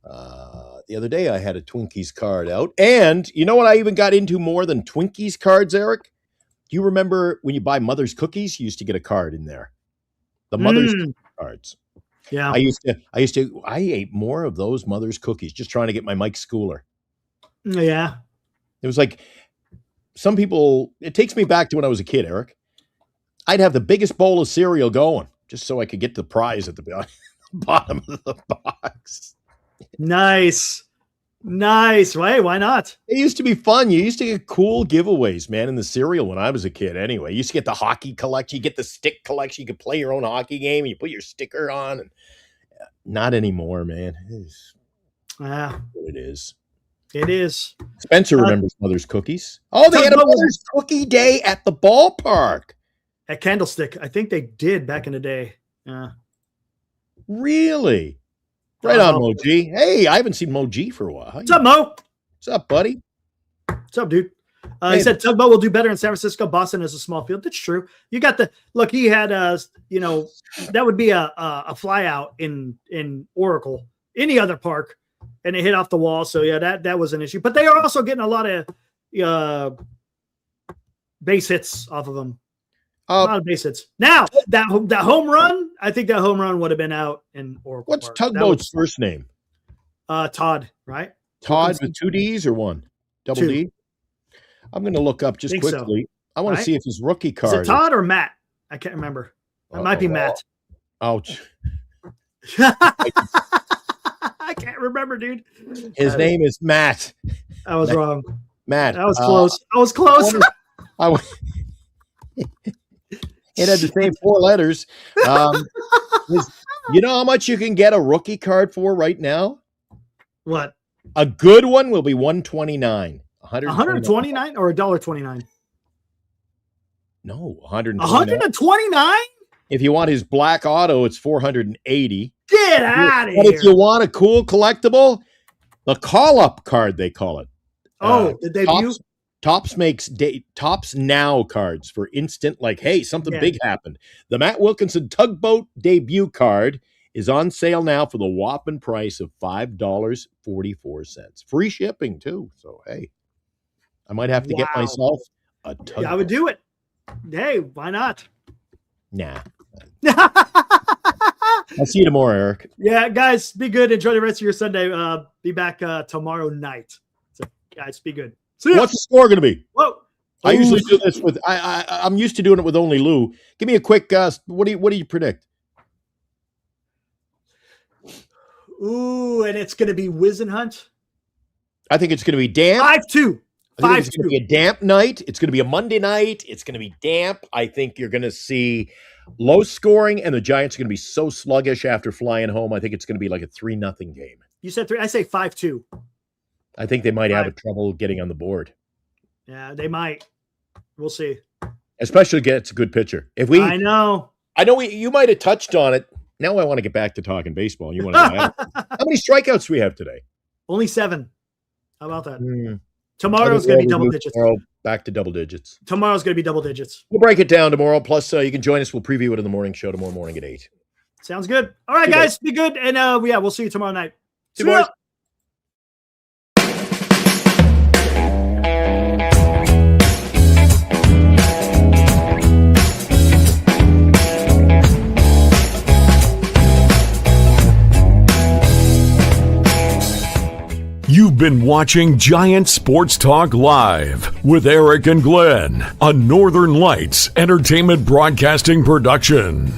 The other day I had a Twinkies card out. And you know what I even got into more than Twinkies cards, Eric? Do you remember when you buy Mother's Cookies, you used to get a card in there? The Mother's cards. Yeah. I ate more of those Mother's Cookies just trying to get my Mike Schooler. Yeah. It was like some people, it takes me back to when I was a kid, Eric. I'd have the biggest bowl of cereal going just so I could get the prize at the bottom of the box. Nice. Right? Why not? It used to be fun. You used to get cool giveaways, man, in the cereal when I was a kid anyway. You used to get the hockey collection. You get the stick collection. You could play your own hockey game. And you put your sticker on. And not anymore, man. What it is. It is. Spencer remembers Mother's Cookies. Oh, they had a Mother's Cookie Day at the ballpark. At Candlestick. I think they did back in the day. Really? Right on, Moji. Hey, I haven't seen Moji for a while. What's up, Mo? What's up, buddy? What's up, dude? He said Tugboat will do better in San Francisco. Boston is a small field. That's true. You got look. He had that would be a fly out in Oracle, any other park, and it hit off the wall. So yeah, that was an issue. But they are also getting a lot of base hits off of them. A lot of base hits. Now that home run, I think that home run would have been out in Oracle What's Park. Tugboat's first name? Todd, right? Todd with 2 D's or 1? Double 2. D? I'm going to look up just Think quickly. so. I want to Right? see if his rookie Is card it Todd or Matt? I can't remember. It might be Matt. Ouch. I can't remember, dude. His name is Matt. I was wrong. Matt. That was close. I was close. It had the same 4 letters. You know how much you can get a rookie card for right now? What? A good one will be $129. $129 or $1.29? No, $129. $129? If you want his black auto, it's $480. Get out of But here. if you want a cool collectible, the call-up card, they call it. The debut? Tops Now cards for instant, like, hey, something Yeah. big happened. The Matt Wilkinson Tugboat debut card is on sale now for the whopping price of $5.44. Free shipping, too. So, hey, I might have to get Wow. myself a tugboat. Yeah, I would do it. Hey, why not? Nah. I'll see you tomorrow, Eric. Yeah, guys, be good. Enjoy the rest of your Sunday. Be back tomorrow night. So, guys, be good. See ya. What's the score going to be? Whoa. I usually do this with I'm used to doing it with only Lou. Give me a quick what do you predict? Ooh, and it's going to be Wizenhunt. I think it's going to be damp. 5-2. I think it's going to be a damp night. It's going to be a Monday night. It's going to be damp. I think you're going to see low scoring, and the Giants are going to be so sluggish after flying home. I think it's going to be like a 3-0 game. You said 3. I say 5-2. I think they might have trouble getting on the board. Yeah, they might. We'll see. Especially gets a good pitcher. I know. You might have touched on it. Now I want to get back to talking baseball. You want to know how many strikeouts do we have today? Only 7. How about that? Tomorrow's going to be double digits. Tomorrow, back to double digits. Tomorrow's going to be double digits. We'll break it down tomorrow. Plus, you can join us. We'll preview it in the morning show tomorrow morning at 8. Sounds good. All right, guys, be good. And we'll see you tomorrow night. See you, boys. You've been watching Giant Sports Talk Live with Eric and Glenn, a Northern Lights Entertainment Broadcasting production.